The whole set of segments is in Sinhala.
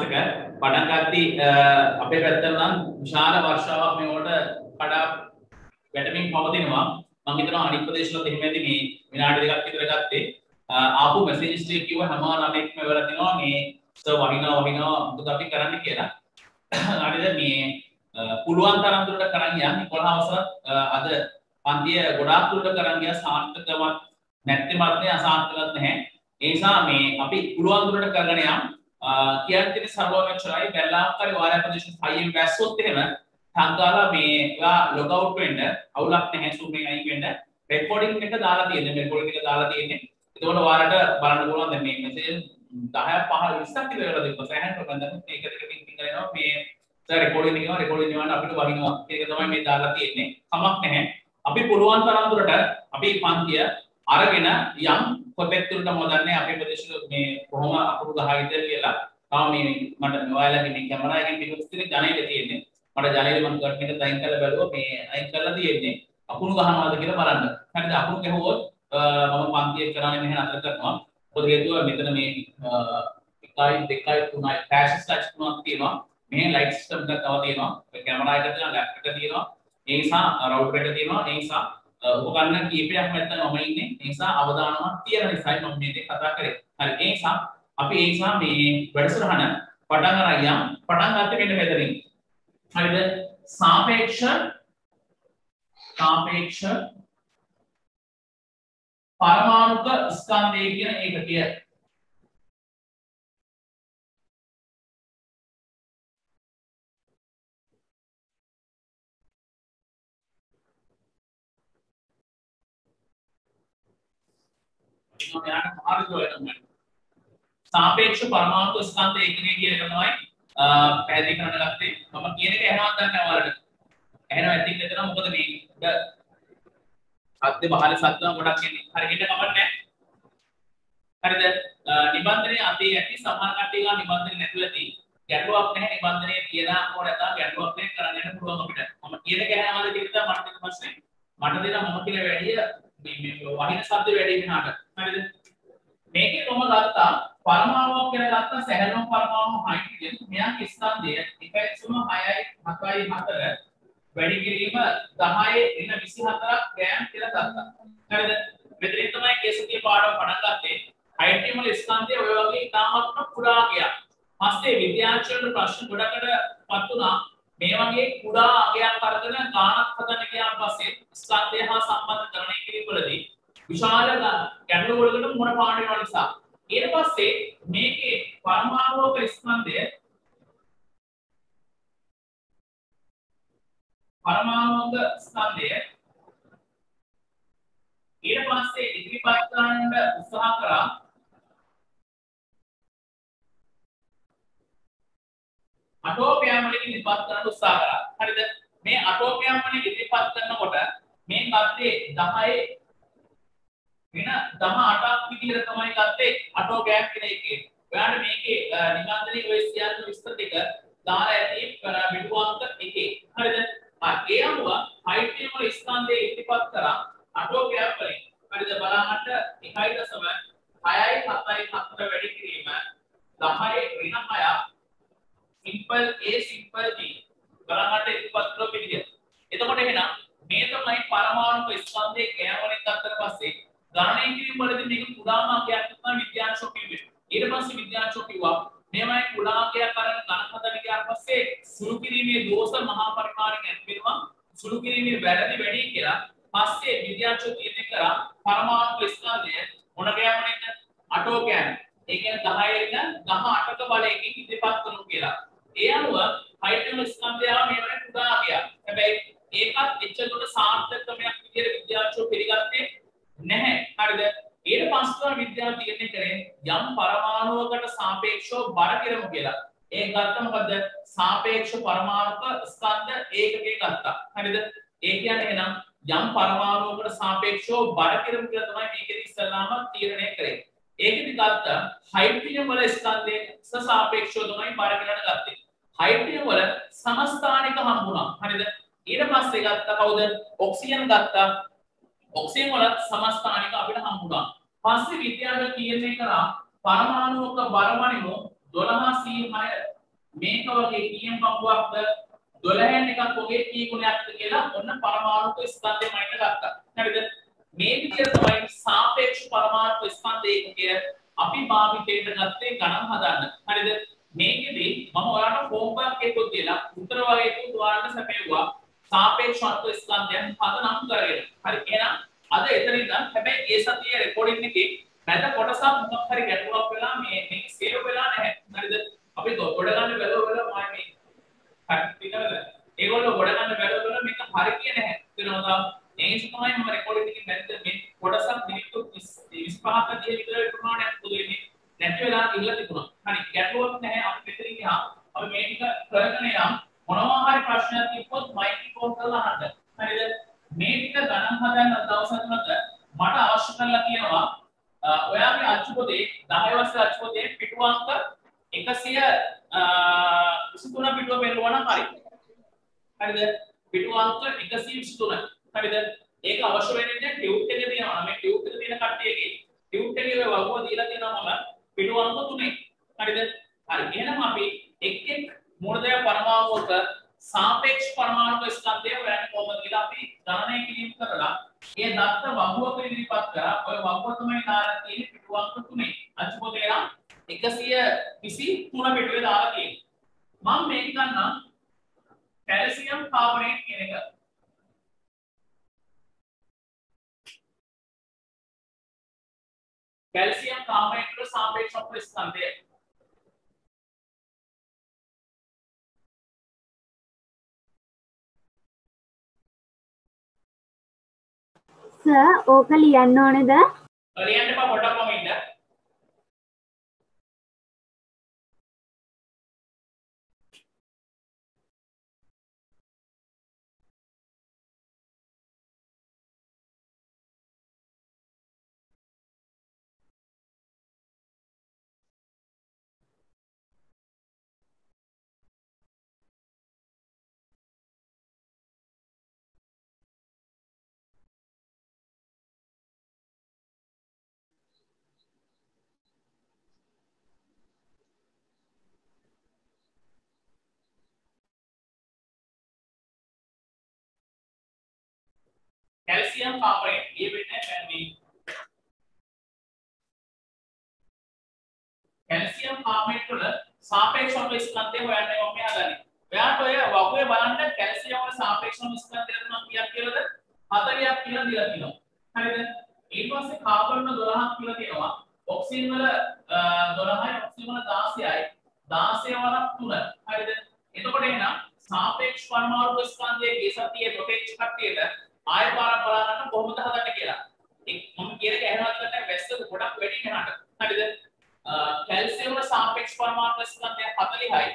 මාසෙක පටන් ගත්තී අපේ පැත්තට නම් විශාල වර්ෂාවක් මේ වලට කඩා වැටෙමින් පවතිනවා. මම හිතනවා අනිත් ප්‍රදේශවලත් එහෙම ඇති මේ විනාඩි දෙකක් විතර ගත්තේ. ආපු මෙසේජස් ටික කිව්ව හැම ළමෙක්ම ඉවර දිනවා මේ සර් වහිනවා මොකද අපි කරන්න කියලා. හරිද මේ පුළුවන් තරම් දුරට කරන් යන්න 11 වසර අද පන්තිය ගොඩාක් දුරට කරන් ගියා සාර්ථකවත් නැත්නම් මාත්‍රේ අසාර්ථකවත් නැහැ. ඒ නිසා මේ අපි පුළුවන් දුරට කරගෙන යමු. කියන්නේ සර්වමෙච්චරයි බැලලාම්කාරී වාරය ප්‍රදේශ 5 වැස්සොත් එහෙම සංගාලා මේ ඔයා ලොග් අවුට් වෙන්න අවුලක් නැහැ සූම් එකෙන් අයින් වෙන්න. රෙකෝඩින් එක දාලා තියෙන්නේ රෙකෝඩින් එක දාලා තියෙන්නේ. එතකොට ඔයාලට බලන්න පුළුවන් දැන් මේ මෙසේජ් 10ක් 15 20ක් විතර කරලා දෙන්න. සෑහෙන ප්‍රබන්ධයක් මේක දෙක පින් පින් කරනවා මේ සර් රෙකෝඩින් එකවන්න අපිට වහිනවා. ඒක තමයි මේ දාලා තියෙන්නේ. කමක් නැහැ. අපි පුළුවන් තරම් දුරට අපි පන්තිය අරගෙන යම් කොටෙක් තුරට මොදන්නේ අපේ ප්‍රදේශවල මේ කොහොම අකුරු ගහයිද කියලා. තාම මේ මට ඔයාලගේ මේ කැමරා එකෙන් පිටුස්තිරේ ජනේලේ තියෙන්නේ. මට ජනේලේ මම කට් එක අයින් කරලා බැලුවා මේ අයින් කරලා තියෙන්නේ. අකුරු ගහනවාද කියලා බලන්න. හරිද? අකුරු ගහුවොත් මම පන්තිය කරන්නේ මෙහෙ නතර කරනවා. මොකද හේතුව මෙතන මේ 1 2 3 ෆ්ලෑෂ් ටච් තුනක් තියෙනවා. මේ ලයිට් සිස්ටම් එකක් තව තියෙනවා. ඒ කැමරා එක තියෙනවා, ලැප්ටොප් එක තියෙනවා. ඒ නිසා රවුටර් එක තියෙනවා. ඒ නිසා උපකරණ කීපයක් නැත්නම් මම ඉන්නේ. ඒ නිසා අවදානමක් තියෙන නිසා මම මේ දේ කතා කරේ. හරි. ඒ නිසා අපි ඒ නිසා මේ වැඩසටහන පටන් අරන් යම් පටන් ගන්න මෙන්න මෙතනින්. හරිද? සාපේක්ෂ පරමාණුක ස්කන්ධය කියන ඒකකය. සාපේක්ෂ පරමාණු ස්කන්ධ ඒකකය කියන එක තමයි පැහැදිලි කරන්න ගත්තේ. මම කියන එක ඇහෙනවද නැහැ ඔයාලට? ඇහෙනවා ඇති කියලා මොකද මේ අද්ද බහල සත්තුන් ගොඩක් එන්නේ. හරියට කමක් නැහැ. හරිද? නිබන්ධනයේ අතේ ඇති සමාන කට්ටිය ගන්න නිබන්ධනයේ නැතුව ඇති. ගැටලුවක් නැහැ නිබන්ධනයේ තියනා හෝ නැත්නම් ගැටලුවක් නැහැ කරන්න යන්න පුළුවන් අපිට. මම කියන එක ඇහෙනවද කියලා මට දෙන්න ප්‍රශ්නේ. මට දෙන මම කියන වැඩිය මේ වහින ශබ්ද වැඩි වෙනාට. හරිද? මේකේ කොහොම ගත්තා පරමාණුවක් කියලා ගත්තා සැහැල්ලුම පරමාණු හයිඩ්‍රජන් මෙයාගේ ස්කන්ධය 1.6යි 7යි 4 වැඩි කිරීම 10 × 24ක් ග්‍රෑම් කියලා ගත්තා. හරිද? මෙතනින් තමයි කේසුකේ පාඩම පටන් ගත්තේ. හයිඩ්‍රජන් වල ස්කන්ධය ඔය වගේ ඉතාමත්ම කුඩා ගියා. පස්සේ විද්‍යාඥයන්ට ප්‍රශ්න ගොඩකටපත් වුණා. මේ වගේ කුඩා අගයක් අරගෙන ගාණක් හදන්න ගියාන් පස්සේ ස්කන්ධය හා සම්බන්ධ කරණය කිරීමවලදී විශාල ගැටලු වලකට මුහුණ පාන්න වෙන නිසා ඊට පස්සේ මේකේ පරමාණුක ස්කන්ධය ඊට පස්සේ ඉදිරිපත් කරන්න උත්සාහ කරා අටෝපයන් වලින් ඉදිරිපත් කරන්න උත්සාහ කරා. හරිද? මේ අටෝපයන් වලින් ඉදිරිපත් කරනකොට මේ ගත්තේ 10 වෙන 18ක් විදිහට තමයි ගත්තේ අටෝ ගෑප් කියන එකේ. ඔයාලට මේකේ නිබන්ධනයේ ඔය සියල්ල විස්තර ටික දාලා ඇති බිඳු අංක 1. හරිද? ඒ අනුව හයිඩ්‍රජන් වල ස්කන්ධය ඉදිරිපත් කරා අටෝ ගෑප් වලින්. හරිද? බලන්නට 1.6යි 7යි 4 වැඩි කිරීම 10 ඍණ 6 සිම්පල් A සිම්පල් B බලන්නට ඉදිරිපත් කරපු විදිහ. එතකොට එහෙනම් මේ තමයි පරමාණුක ස්කන්ධයේ ගෑම් වලින් ගත්තට පස්සේ ගණනය කිරීම වලදී මේක කුඩාම අංකයක් තමයි විද්‍යාංශෝ කිව්වේ. ඊට පස්සේ විද්‍යාංශෝ කිව්වා මේවයි කුඩා අංකයක් අරගෙන ගණන් හදන්න ගියාට පස්සේ සුළු කිරීමේ දෝෂ මහා පරිමාණයෙන් ඇති වෙනවා. සුළු කිරීමේ වැරදි වැඩි කියලා. පස්සේ විද්‍යාංශෝ තීරණය කරා පරමාණු ස්කන්ධය මොන ගෑමෙන්ද? අටෝ ගෑම. ඒ කියන්නේ 10 න් 18ක බලයකින් ඉදිරිපත් කරනු කියලා. ඒ අනුව හයිඩ්‍රජන් ස්කන්ධය මේවයි කුඩා අංකයක්. හැබැයි ඒකත් එච්චරකට සාර්ථකමක් විදිහට විද්‍යාංශෝ පිළිගත්තේ නැහැ. හරිද? ඊට පස්සේ විද්‍යාව තීරණය කරේ යම් පරමාණුවකට සාපේක්ෂව බර කිරමු කියලා. ඒක ගත්ත මොකද? සාපේක්ෂ පරමාණුක ස්කන්ධ ඒකකේ ගත්තා. හරිද? ඒ කියන්නේ එහෙනම් යම් පරමාණුවකට සාපේක්ෂව බර කිරමු කියලා තමයි මේකෙදි ඉස්සල්ලාම තීරණය කරේ. ඒකෙදි ගත්ත හයිඩ්‍රජන් වල ස්කන්ධයේ සාපේක්ෂව තමයි බර කරන්න ගත්තේ. හයිඩ්‍රජන් වල සමස්ථානික හම්බුණා. හරිද? ඊට පස්සේ ගත්ත කවුද? ඔක්සිජන් ගත්තා. ඔක්සිජන් වල සමස්ථානික අපිට හම්බුණා. පස්සේ විද්‍යාඥයෝ තීරණය කරා පරමාණුක බරමණිමු 12 C6 මේක වගේ කීයම් පංගුවක්ද 12න් එකක් ඔගේ කී ගුණයක්ද කියලා ඔන්න පරමාණුක ස්කන්ධය මයින්ඩ් ගත්තා. හරිද? මේ විදිහට තමයි සාපේක්ෂ පරමාණු ස්කන්ධ ඒකකය අපි භාවිතයට ගත්තේ ගණන් හදන්න. හරිද? මේකෙදි මම ඔයාලට හෝම්වර්ක් එකක් දීලා උත්තර වගේක ඔයාලට සැපෙව්වා සාපේක්ෂ ස්කන්ධයන් පදනම් කරගෙන. හරි එහෙනම් අද එතන ඉඳන් හැබැයි ඒ සතියේ රෙකෝඩින් එකේ මැද කොටසක් මොකක් හරි ගැටලුවක් වෙලා මේ සේව් වෙලා නැහැ. හරිද? අපි ගොඩ ගන්න බැලුවා මම මේ හරිද? ඒගොල්ලෝ ගොඩ ගන්න බැලුවා මේක හරි කියේ නැහැ. තේරෙනවද? ඒ නිසා තමයි මම රෙකෝඩින් එකේ මැද මේ කොටසක් මිනිත්තු 25ක විතර ප්‍රමාණයක් පුදු වෙන්නේ. නැති වෙලා ඉල්ල තිබුණා. හරි ගැටලුවක් නැහැ. අපි මෙතනින් ගියා. අපි මේක කරගෙන යම් මොනවා හරි ප්‍රශ්නයක් තිබ්බොත් මයික්‍රොෆෝන් කරලා අහන්න. හරිද? මේ ටික ගණන් හදන්න දවස් තුනක මට අවශ්‍ය කරලා තියෙනවා ඔයාගේ අච්චු පොතේ 10 වසර අච්චු පොතේ පිටු අංක 123 පිටුව පෙරළුවා නම් හරි. හරිද? පිටු අංක 123. හරිද? ඒක අවශ්‍ය වෙන්නේ ටියුබ් එකේ තියෙනවා. මේ ටියුබ් එකේ තියෙන කට්ටියගේ ටියුබ් එකේ වගුව දීලා තියෙනවා මම පිටු අංක 3. හරිද? හරි. එහෙනම් අපි එක් එක් මූලදය පරමාණුක සාපේක්ෂ පරමාණු ස්කන්ධය හොයන්න කොහොමද කියලා අපි ගණනය කිරීම කරලා ඒ දත්ත වගුවක ඉදිරිපත් කරා. ඔය වගුව තමයි දාලා තියෙන්නේ පිටු අංක 3. අච්චු පොතේ නම් 123 පිටුවේ දාලා තියෙන්නේ. මම මේක ගන්නම් කැල්සියම් කාබනේට් කියන එක. कैल्शियम कार्बोनेट को सापेक्ष स्कंधය සර් ඕක ලියන්න ඕනේද? ලියන්න එපා පොඩ්ඩක්ම ඉන්න. कैल्शियम कार्बोनेट ये बेटा है कैल्शियम कार्बोनेट වල සාපේක්ෂව ස්කන්ධය හොයන්නේ මම හදන්නේ. ඔයාට ඔය වගුවේ බලන්න කැල්සියම් වල සාපේක්ෂව ස්කන්ධය නම් කීයක් කියලාද? 40ක් කියලා දීලා තියෙනවා. හරිද? ඊට පස්සේ කාබන් වල 12ක් කියලා තියෙනවා. ඔක්සිජන් වල 12යි ඔක්සිජන් වල 16යි. 16 වරක් 3. හරිද? එතකොට එහෙනම් සාපේක්ෂ පරමාණු ස්කන්ධයේ ඒ සතියේ රොටේට් කට්ටියට ආය පාරක් බලන්න කොහොමද හදන්නේ කියලා. මම කියන එක ඇහෙනවත් නැත්නම් වැස්ස ගොඩක් වැඩි වෙනකට. හරිද? कैल्शियम වල සාපේක්ෂ පරමාණු ස්කන්ධය 40යි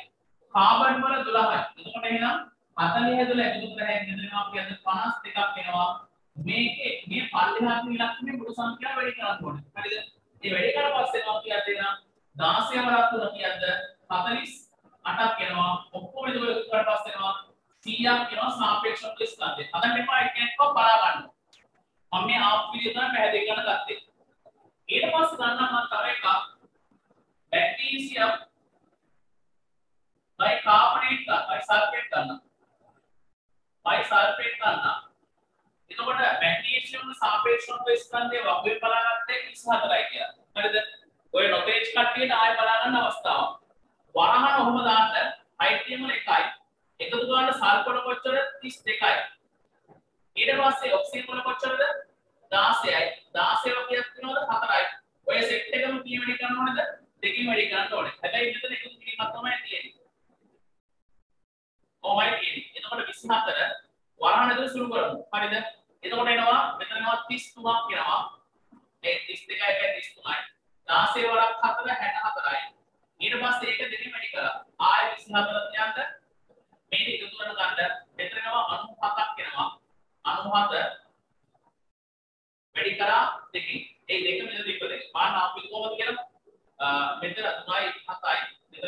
කාබන් වල 12යි. එතකොට එහෙනම් 40 දුල එකතු කරලා දෙනවා කියන්නේ 52ක් වෙනවා. මේකේ මේ 50 ඉලක්කමේ මුළු සංඛ්‍යාව වැඩි කරන්න ඕනේ. හරිද? මේ වැඩි කරලා පස්සේ මම කියන්න දෙනවා 16 වරක් 3 කියද්ද 48ක් වෙනවා. ඔක්කොම එකතු කරලා පස්සේ එනවා 100ක් වෙනවා සාපේක්ෂ ස්කන්ධය. හදන්න එපා එකෙක්ව බලා ගන්න. මම මේ ආප් විදිය තමයි පැහැදිලි කරන්න ගත්තේ. ඊට පස්සේ ගන්නවා මම තව එකක් मैग्नीशियम बाइकार्बोनेट का बाइसल्फेट करना එතකොට मैग्नीशियम සාපේක්ෂව ස්කන්ධය වගේ බලාගත්තේ 24යි කියලා. හරිද? ඔය නොපේජ් කට්ටියට ආයෙ බලා ගන්න අවස්ථාවක්. වරහන ඔහොම දාන්න හයිඩ්‍රජන් වල 1යි. එකතු කරලා සල්ෆර් කොච්චරද? 32යි. ඊට පස්සේ ඔක්සිජන් වල කොච්චරද? 16යි. 16 වගේක් වෙනවද? 4යි. ඔය සෙට් එකම කී වෙනි කරන්න ඕනද? දෙකකින් වැඩි කරන්න ඕනේ. හැබැයි මෙතන එකතු කිරීමක් තමයි තියෙන්නේ. කොහොමයි තියෙන්නේ. එතකොට 24 වරහන ඇතුළේ සුළු කරමු. හරිද? එතකොට එනවා මෙතනවා 33ක් වෙනවා. ඒ 32යි 33යි. 16 වරක් 4 64යි. ඊට පස්සේ ඒක දෙකකින් වැඩි කරලා ආයෙ 24ක් යන්න මේක එකතු කරන ගන්න මෙතන එනවා 97ක් වෙනවා. 97 වැඩි කරා දෙකකින්. ඒ දෙක මෙතන ඉපදෙයි. බලන්න අපි කොහොමද කියලා මෙතන 3යි 7යි මෙතන 97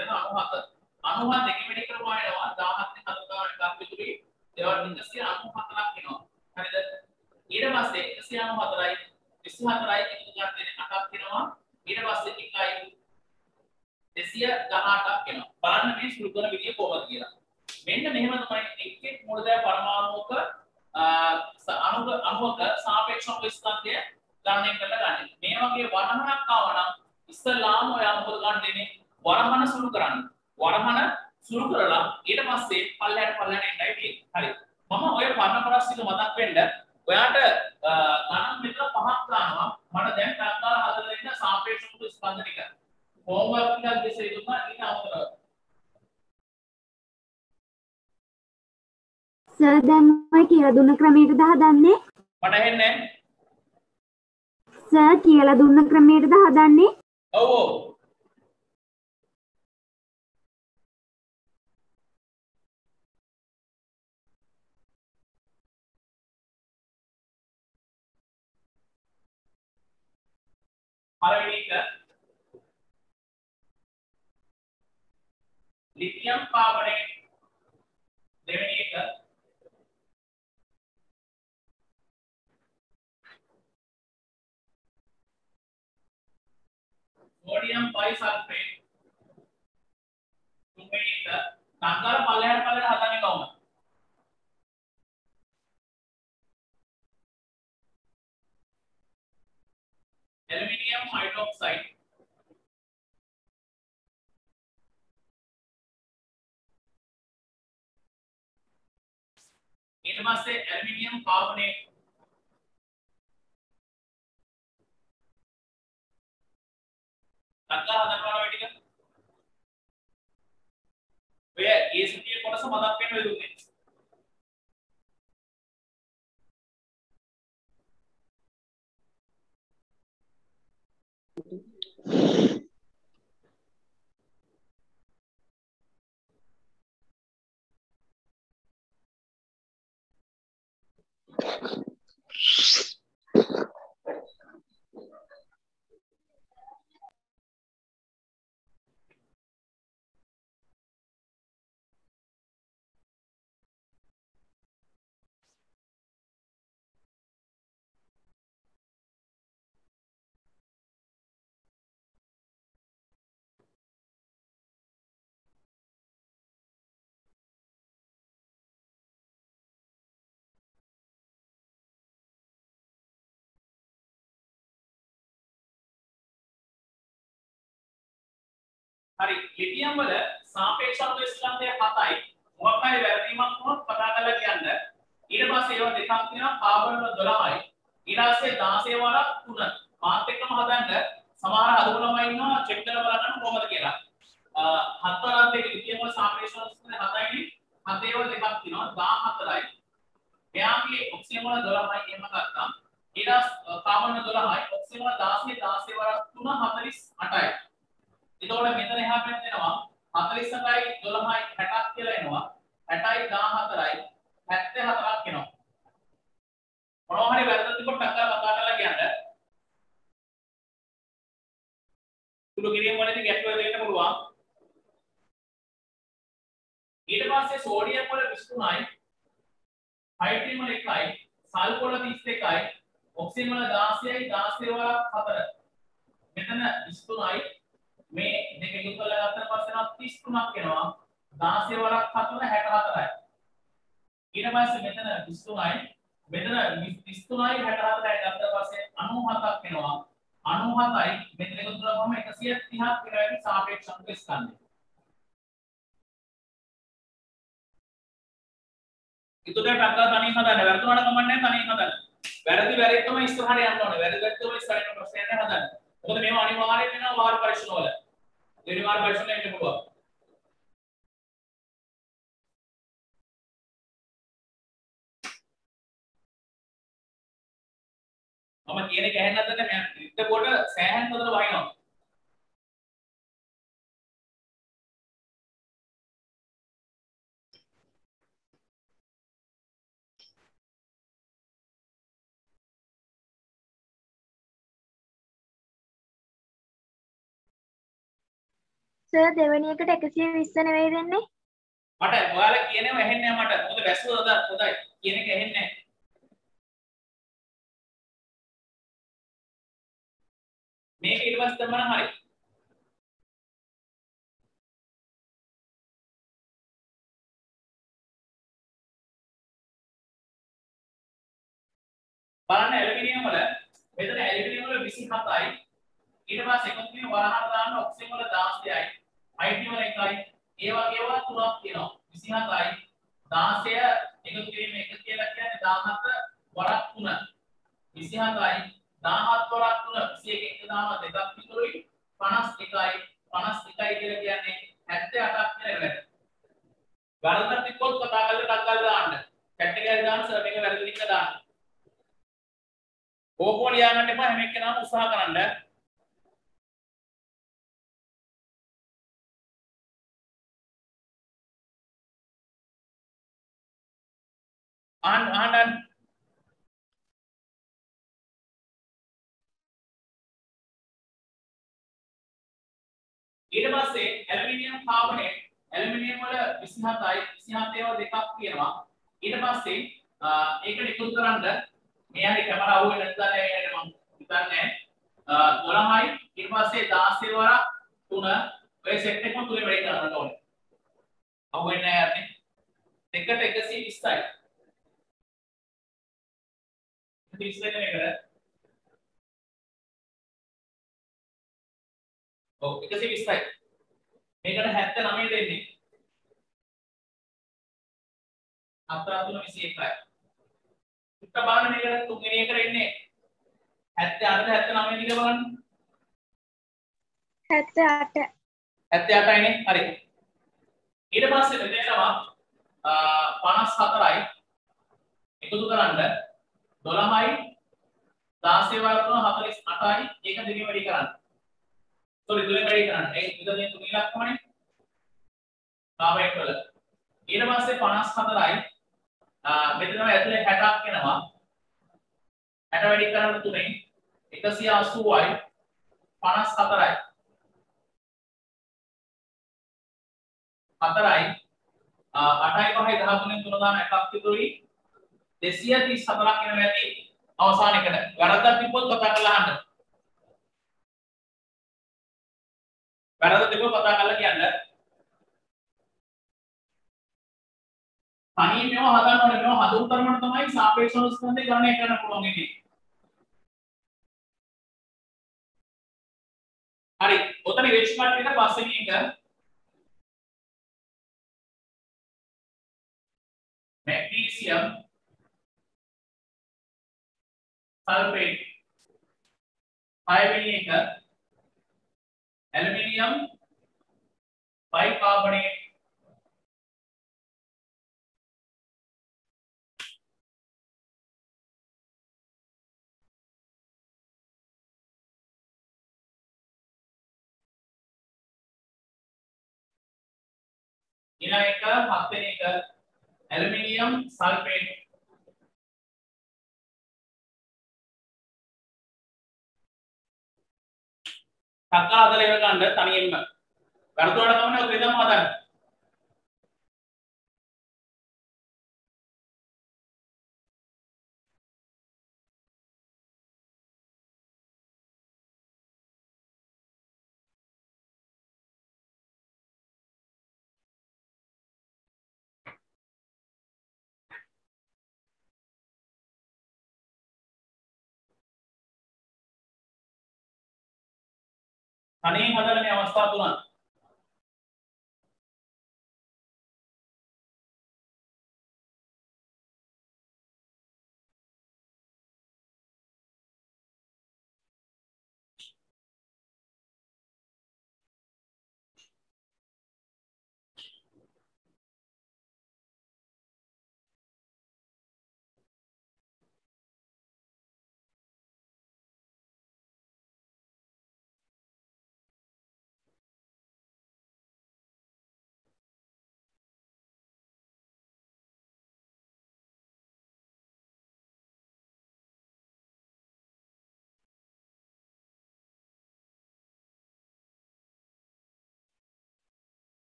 97 දෙකෙන් වැඩි කරපුවා එනවා 17 7 ගානක් විතරයි ඒවා 194ක් වෙනවා. හරිද? ඊට පස්සේ 194යි 24යි එකතු කරලා 8ක් වෙනවා. ඊට පස්සේ 1යි 218ක් වෙනවා. බලන්න මේ සුළු කර කොහොමද කියලා. මෙන්න මෙහෙම තමයි එක් මූලධර්ම පරමාණුක අණුක සාපේක්ෂව ස්කන්ධය ගණනය කරලා ගන්න. මේ වගේ වරහණක් ආවනම් ඉස්සලාම ඔයා මොකද ගන්න දෙන්නේ? වරහණ සුළු කරන්න. වරහණ සුළු කරලා ඊට පස්සේ පල්ලයට එන්නයි තියෙන්නේ. හරි. මම ඔය පරණ ප්‍රශ්නික මතක් වෙන්න ඔයාට ගණන් මෙතන පහක් ගන්නවා. මට දැන් ටක්කාර හදලා දෙන්න සාපේක්ෂව ස්කන්ධ ටික. හෝම්වර්ක් එකක් දෙසේ දුන්නා ඊට අමතරව. සර් දැන් ඔය කියලා දුන්න ක්‍රමයටද හදන්නේ? මට ඇහෙන්නේ නැහැ. සර් කියලා දුන්න ක්‍රමයටද හදන්නේ? ඔව් ඔව්. පළවෙනි එක ලිතියම් කාබනේට්, දෙවෙනි එක සෝඩියම් බයිසල්ෆේට්, තුන්වෙනි එක සංකර පල්ලයට හදන්නේ කොහොමද? ඇලුමිනියම් හයිඩ්‍රොක්සයිඩ්, ඊට පස්සේ ඇලුමිනියම් කාබනේට්, සංකර හදනවා ඔය ටික. ඔය ACT කොටස මතක් වෙන්න වෙන්නේ. හරි ලිතියම් වල සාපේක්ෂව ස්කන්ධය 7යි. මොකක්ද වැරදීමක් වුණොත් කතා කරලා කියන්න. ඊට පස්සේ ඒවා දෙකක් තියෙනවා කාබන් වල 12යි. ඊට පස්සේ 16 වල 3. මාත් එක්කම හදන්න සමහර අදුම ළමයි ඉන්නවා චෙක් කරලා බලන්න කොහොමද කියලා. 7 වලත් එක ලිතියම් වල සාපේක්ෂව ස්කන්ධය 7යි. 7 වල දෙකක් තියෙනවා 14යි. එයාගේ ඔක්සිජන් වල 12යි එහෙම ගත්තා. ඊට කාබන් වල 12යි. ඔක්සිජන් වල 16 16 වල 3 48යි. එතකොට මෙතන එහා පැත්තට එනවා 48යි 12යි 60ක් කියලා එනවා 60යි 14යි 74ක් එනවා මොනවා හරි වැරද්දක් තිබ්බොත් ටක්කා කතා කරලා කියන්න සුළු කිරීම වලදී ගැටලුව දෙන්න පුළුවන් ඊට පස්සේ සෝඩියම් වල 23යි හයිඩ්‍රජන් වල 1යි සල්ෆර් වල 31යි ඔක්සිජන් වල 16යි 16 වල 4 මෙතන 23යි මේ දෙක එකතු කරලා ගත්තට පස්සේ 33ක් එනවා 16 වරක් 4 64යි ඊට පස්සේ මෙතන 23යි මෙතන 33යි 64යි ගත්තට පස්සේ 97ක් එනවා 97යි මෙතන එකතු කරාම 130ක් වෙනවා සාපේක්ෂව ස්කන්ධය ඉතුරු ටක්කා තනියෙන් හදන්න වැරදුනට කමන්නේ තනියෙන් හදන්න වැරදි තමයි ඉස්සරහට යන්න ඕනේ වැරදි තමයි ඉස්සරහට ප්‍රශ්නයක් හදන්න මොකද මේවා අනිවාර්යයෙන් වෙනවා වාර පරීක්ෂණ වල දෙවි වාර පරීක්ෂණ එන්න පුළුවන් මම කියන එක ඇහෙන්නත් නැහැ මම රිට් පොඩ සෑහෙන පොතට වහිනවා සර් දෙවෙනි එකට 120 නෙවෙයි දෙන්නේ මට ඔයාලා කියනේම ඇහෙන්නේ නැහැ මට මොකද වැස්සුවද හොඳයි කියන එක ඇහෙන්නේ නැහැ මේක ඊට පස්සේ තමයි හරි බලන්න ඇලුමිනියම් වල මෙතන ඇලුමිනියම් වල 27යි ඊට පස්සේ එකතු වෙන වරහන් දාන්න ඔක්සිජන් වල 16යි හයිඩ්‍රජන් වල 1යි ඒ වගේ ඒවා තුනක් තියෙනවා 27යි 16 එකතු කිරීම එක කියලා කියන්නේ 17 වරක් 3 27යි 17 වරක් 3 21 එක දානවා දෙකක් විතරුයි 51යි 51යි කියලා කියන්නේ 78ක් කියලා වෙලට ගණන් තිබ්බොත් කතා කරලා ටක් ගාලා දාන්න කැට් එකේ දාන්න සර් මේක වැරදි ලින්ක දාන්න ඕකෝ ලියා ගන්න එපා හැම එක්කෙනාම උත්සාහ කරන්න ආන්න ඊට පස්සේ ඇලුමිනියම් කාබනේට් ඇලුමිනියම් වල 27යි 27 ඒවා දෙකක් තියෙනවා ඊට පස්සේ ඒකට එකතු කරන්න මේ හරි කැමරා අහුවෙන්නේ නැත්නම් ඒකට මම හිතන්නේ 12යි ඊට පස්සේ 16 වරක් 3 ඔය සෙට් එකම තුනේ වැඩි කරන්න ඕනේ අහුවෙන්නේ නැහැ යන්නේ දෙකට 120යි 120 එකකට ඔව් 120යි මේකට 79 දෙන්නේ 4 3 21යි උත්තර බලන්න මේකට තුන්වෙනි එකට එන්නේ 78 79 දිග බලන්න 78 78යිනේ හරි ඊට පස්සේ මෙතනම 54යි එකතු කරන්න 12යි 16 වරක් 48යි ඒක දෙකෙන් වැඩි කරන්න sorry දුරෙන් වැඩි කරන්න ඒ විදිහේ තුන ඉලක්කමනේ කාබනේට් වල ඊට පස්සේ 54යි මෙතන ඇතුලේ 60ක් එනවා 60 වැඩි කරන්න තුනෙන් 180යි 54යි 4යි 8යි 5යි 13න් 3 දාන එකක් විතරුයි 234ක් එනවා ඇති අවසාන එකට වැරද්දක් තිබ්බොත් කතා කරලා අහන්න වැරද්ද තිබ්බොත් කතා කරලා කියන්න තනියෙන් මේව හදන්න ඕනේ මේව හදුණු තරමට තමයි සාපේක්ෂ ස්කන්ධය ගණනය කරන්න පුළුවන් ඉන්නේ හරි ඔතන ඉරේෂ්මන්ට් එක පස්වෙනි එක magnesium sulfate 5 වෙනි එක aluminium bicarbonate ඊළඟ එක 7 වෙනි එක aluminium sulfate තක්කා හදලා ඉවර ගන්න තනියෙන්ම වර්තවල තමයි ඔය දෙන්නම හදන්න තනියෙන් හදන්න මේ අවස්ථා තුනක්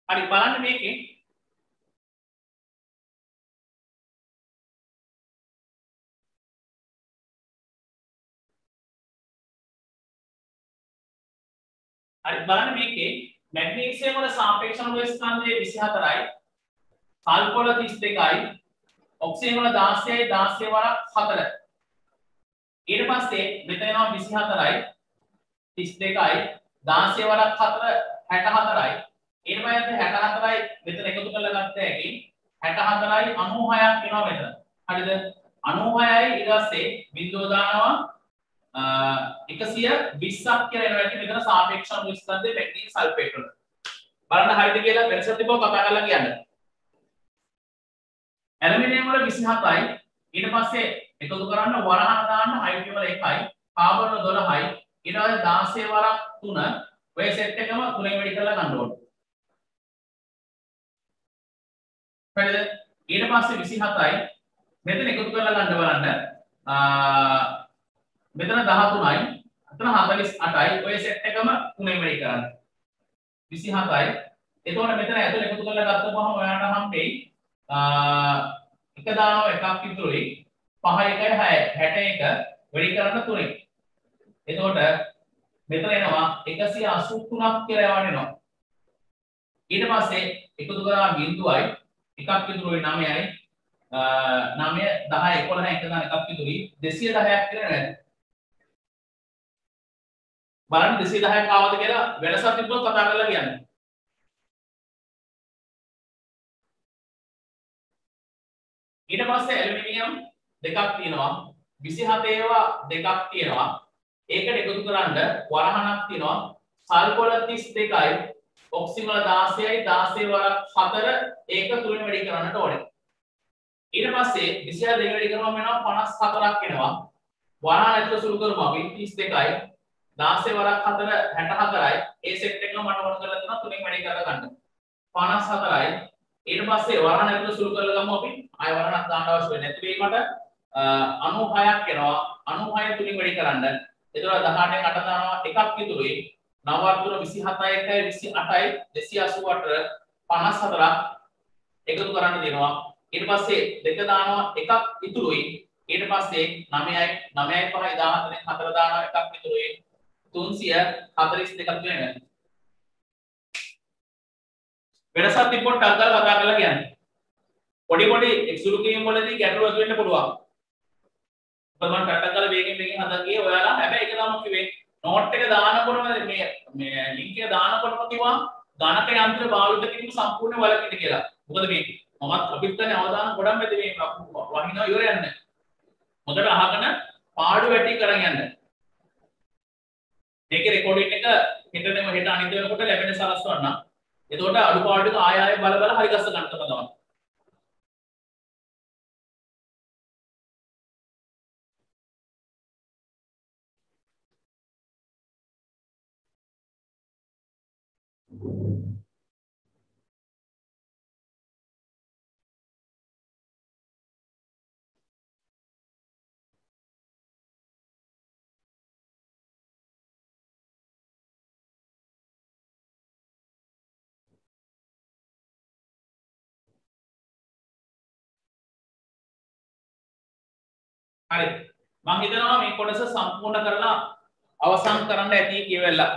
හරි බලන්න මේකේ හරි බලන්න මේකේ මැග්නීසියම් වල සාපේක්ෂ අණු ස්කන්ධය 24යි සල්ෆර් 32යි ඔක්සිජන් වල 16යි 16 වරක් 4 ඊට පස්සේ මෙතන එනවා 24යි 32යි 16 වරක් 4 64යි ඊට පස්සේ 64යි මෙතන එකතු කරලා ගත්ත හැකි 64යි 96ක් එනවා මෙතන හරිද 96යි ඊට පස්සේ බිඳුව දානවා 120ක් කියලා එනවා ඇති මෙතන සාපේක්ෂ අණු ස්කන්ධයේ මැග්නීසියම් සල්ෆේට් වල බලන්න හරිද කියලා වෙනසක් තිබ්බම කතා කරලා කියන්න ඇලුමිනියම් වල 27යි ඊට පස්සේ එකතු කරන්න වරහන් දාන්න හයිඩ්‍රජන් වල 1යි කාබන් වල 12යි ඊට පස්සේ 16 වරක් 3 ඔය සෙට් එකම තුනෙන් වැඩි කරලා ගන්න ඕනේ හරිද ඊට පස්සේ 27යි මෙතන එකතු කරලා ගන්න බලන්න මෙතන 13යි අතන 48යි ඔය සෙට් එකම තුනෙන් වැඩි කරන්න 27යි එතකොට මෙතන ඇතුළ එකතු කරලා ගත්තොත් ඔයාලට හම්බෙයි එක දානවා එකක් විතරයි 5 1 61 වැඩි කරන්න 3යි එතකොට මෙතන එනවා 183ක් කියලා යවනවා ඊට පස්සේ එකතු කරලා බිඳුවයි එකක් විතරයි 9යි 9 10 11 එක දාන එකක් විතරයි 210ක් කියලා නේද බලන්න 210ක් ආවද කියලා වෙනසක් තිබ්බොත් කතා කරලා කියන්න ඊට පස්සේ ඇලුමිනියම් දෙකක් තියෙනවා 27 ඒවා දෙකක් තියෙනවා ඒකට එකතු කරන්න වරහණක් තියෙනවා සල්ෆර් 32යි ඔක්සිජන් වල 16යි 16 වරක් 4 ඒක තුනෙන් වැඩි කරන්නට ඕනේ ඊට පස්සේ 22 වැඩි කරනවා වෙනවා 54ක් එනවා වරහණ ඇතුළ සුළු කරමු අපි 32යි 16 වරක් 4 64යි ඒ සෙට් එකම මට ඕන කරලා තියෙනවා තුනෙන් වැඩි කරලා ගන්න 54යි ඊට පස්සේ වරහණ ඇතුළ සුළු කරලා ගමු අපි ආය වරහණක් දාන්න අවශ්‍ය වෙන්නේ නැති වෙයි මට 96ක් එනවා 96 තුලින් වැඩි කරන්න එතකොට 18න් 8 දානවා එකක් විතරයි 9 වර්ග 27යි 28යි 288 54ක් එකතු කරන්න දෙනවා ඊට පස්සේ දෙක දානවා එකක් ඉතුරුයි ඊට පස්සේ 9යි 9යි 5යි 14න් 4 දානවා එකක් ඉතුරුයි 342ක් වෙනවා වෙනසක් තිබ්බොත් ටක් ගාලා කතා කරලා කියන්න. පොඩි සුළු කිරීම් වලදී ගැටලු ඇති වෙන්න පුළුවන්. මම ටක් ගාලා වේගෙන් හදන් ගියේ ඔයාලා හැබැයි ඒක තමයි කිව්වේ නෝට් එක දානකොටම මේ ලින්ක් එක දානකොටම කිව්වා ගණක යන්ත්‍ර භාවිත කිරීම සම්පූර්ණ වලකින්න කියලා. මොකද මේ මමත් අපිත් തന്നെ අවධානය ගොඩක් මැද මේ වහිනවා ඉවර යන්නේ. හොඳට අහගෙන පාඩු වැටි කරන් යන්න. මේකේ රෙකෝඩින් එක හෙටම හෙට අනිත් වෙනකොට ලැබෙන සලස්වන්න. එතකොට අඩුපාඩු එක ආය බල හරි ගස්ස ගන්න තමයි. හරි මම හිතනවා මේ කොටස සම්පූර්ණ කරලා අවසන් කරන්න ඇති කියවෙලා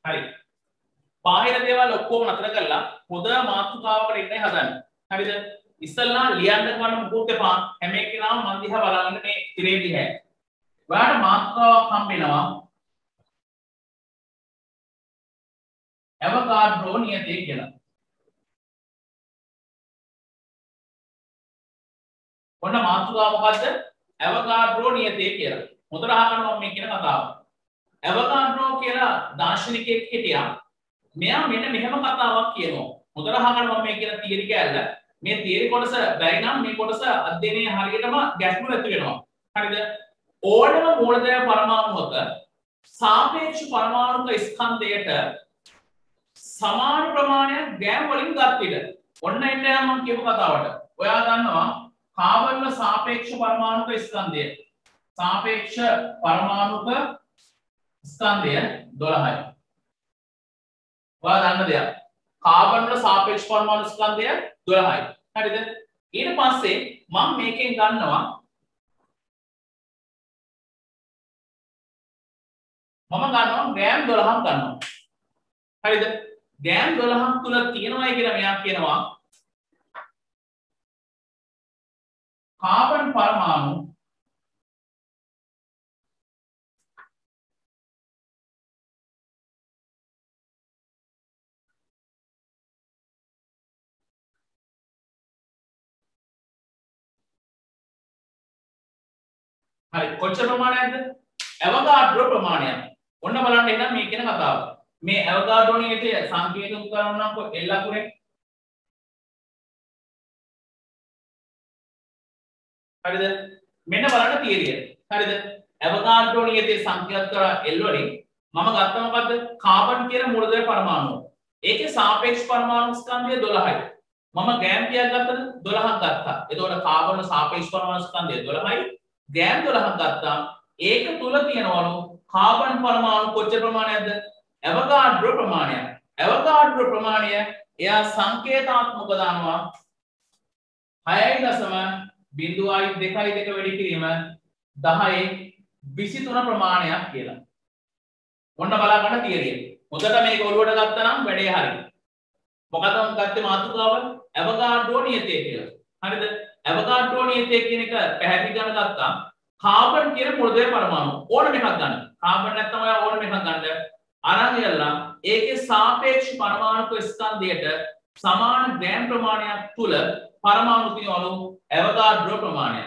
හරි බාහිර දේවල් ඔක්කොම නතර කරලා පොද මාතෘකාවකට ඉන්නේ හදන්නේ හරිද ඉස්සල්ලා ලියන්න ගන්න මොකද එපා හැම එකනම මන් දිහා බලන්න මේ තිරේ දිහා ඔයාලට මාතෘකාවක් හම්බෙනවා අවෝගාඩ්‍රෝ නියතය කියලා ඔන්න මාතෘකාව මොකද්ද අවෝගාඩ්‍රෝ නියතය කියලා මොතර අහගන්න මම මේ කියන කතාව අවෝගාඩ්‍රෝ කියලා දාර්ශනිකයෙක් හිටියා මෙයා මෙන්න මෙහෙම කතාවක් කියනවා මොතර අහගන්න මම මේ කියන තියරි කැලල මේ තියරි කොටස බැරි නම් මේ කොටස අධ්‍යයනයේ හරියටම ගැටලු ඇති වෙනවා. හරිද? ඕනම මූලද්‍රව්‍ය පරමාණුවක සාපේක්ෂ පරමාණුක ස්කන්ධයට සමාන ප්‍රමාණයක් ගෑම් වලින් ගත් විට ඔන්න එන්න යනවා මම කියපු කතාවට. ඔයා දන්නවා කාබන් වල සාපේක්ෂ පරමාණුක ස්කන්ධය. සාපේක්ෂ පරමාණුක ස්කන්ධය 12යි. ඔයා දන්න දෙයක්. කාබන් වල සාපේක්ෂ පරමාණු ස්කන්ධය 12යි. හරිද? ඊට පස්සේ මම මේකෙන් ගන්නවා ග්‍රෑම් 12ක් ගන්නවා. හරිද? ග්‍රෑම් 12ක් තුල තියෙනවායි කියලා මෙයා කියනවා කාබන් පරමාණු හරි කොච්චර ප්‍රමාණයක්ද? ඇවෝගාඩ්‍රෝ ප්‍රමාණයක්. ඔන්න බලන්න එහෙනම් මේ කියන කතාව. මේ ඇවෝගාඩ්‍රෝ නියතය සංකේතයක් කරනනම් L අකුරෙන් හරිද? මෙන්න බලන්න තියරිය. හරිද? ඇවෝගාඩ්‍රෝ නියතය සංකේත කරලා L වලින් මම ගත්තා මොකද්ද? කාබන් කියන මූලද්‍රව්‍ය පරමාණුව. ඒකේ සාපේක්ෂ පරමාණු ස්කන්ධය 12යි. මම ගෑම් කීයක් ගත්තද? 12ක් ගත්තා. එතකොට කාබන් වල සාපේක්ෂ පරමාණු ස්කන්ධය 12යි. ගෑම් 12ක් ගත්තා. ඒක තුල තියෙනවලු කාබන් පරමාණු කොච්චර ප්‍රමාණයක්ද? ඇවෝගාඩ්‍රෝ ප්‍රමාණයක්. ඇවෝගාඩ්‍රෝ ප්‍රමාණය එයා සංකේතාත්මක දානවා 6.02 වැඩි කිරීම 10/23 ප්‍රමාණයක් කියලා. ඔන්න බලා ගන්න තියරිය. හොඳට මේක ඔළුවට ගත්තා නම් වැඩේ හරි. මොකද මම ගත්තේ මාතෘකාව ඇවෝගාඩ්‍රෝ නියතය කියලා. හරිද? ඇවෝගාඩ්‍රෝ නියතය කියන එක පැහැදිලි කරන ගත්තා. කාබන් කියන මූලද්‍රව්‍ය පරමාණු ඕනම එකක් ගන්න. කාබන් නැත්නම් ඔයා ඕනම එකක් ගන්න. අරන් ඉල්ලලා ඒකේ සාපේක්ෂ පරමාණුක ස්කන්ධයට සමාන ග්‍රෑම් ප්‍රමාණයක් තුල පරමාණු තියෙනවලු ඇවෝගාඩ්‍රෝ ප්‍රමාණය.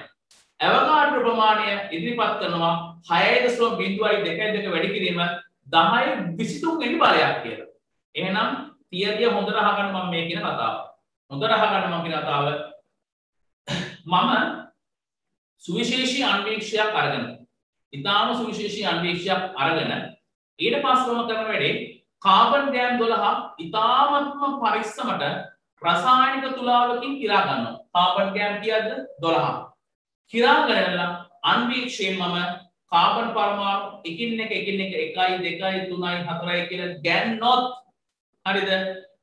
ඇවෝගාඩ්‍රෝ ප්‍රමාණය ඉදිරිපත් කරනවා 6.22 වැඩි කිරීම 10/23 වෙනි බලයක් කියලා. එහෙනම් තියරිය හොඳට අහගන්න මම මේ කියන කතාව. හොඳට අහගන්න මම කියන කතාව. මම සුවිශේෂී අන්වීක්ෂයක් අරගෙන ඊටාම සුවිශේෂී අන්වීක්ෂයක් අරගෙන ඊට පස්සෙම කරන වැඩේ කාබන් ග්‍රෑම් 12ක් ඊටාමත්ම පරිස්සමට රසායනික තුලාවකින් කිරා ගන්නවා. කාබන් ග්‍රෑම් කීයද? 12ක්. කිරා ගන්නලා අන්වීක්ෂයෙන් මම කාබන් පරමාණු එකින් එක 1 2 3 4 කියලා ගන්නොත් හරිද?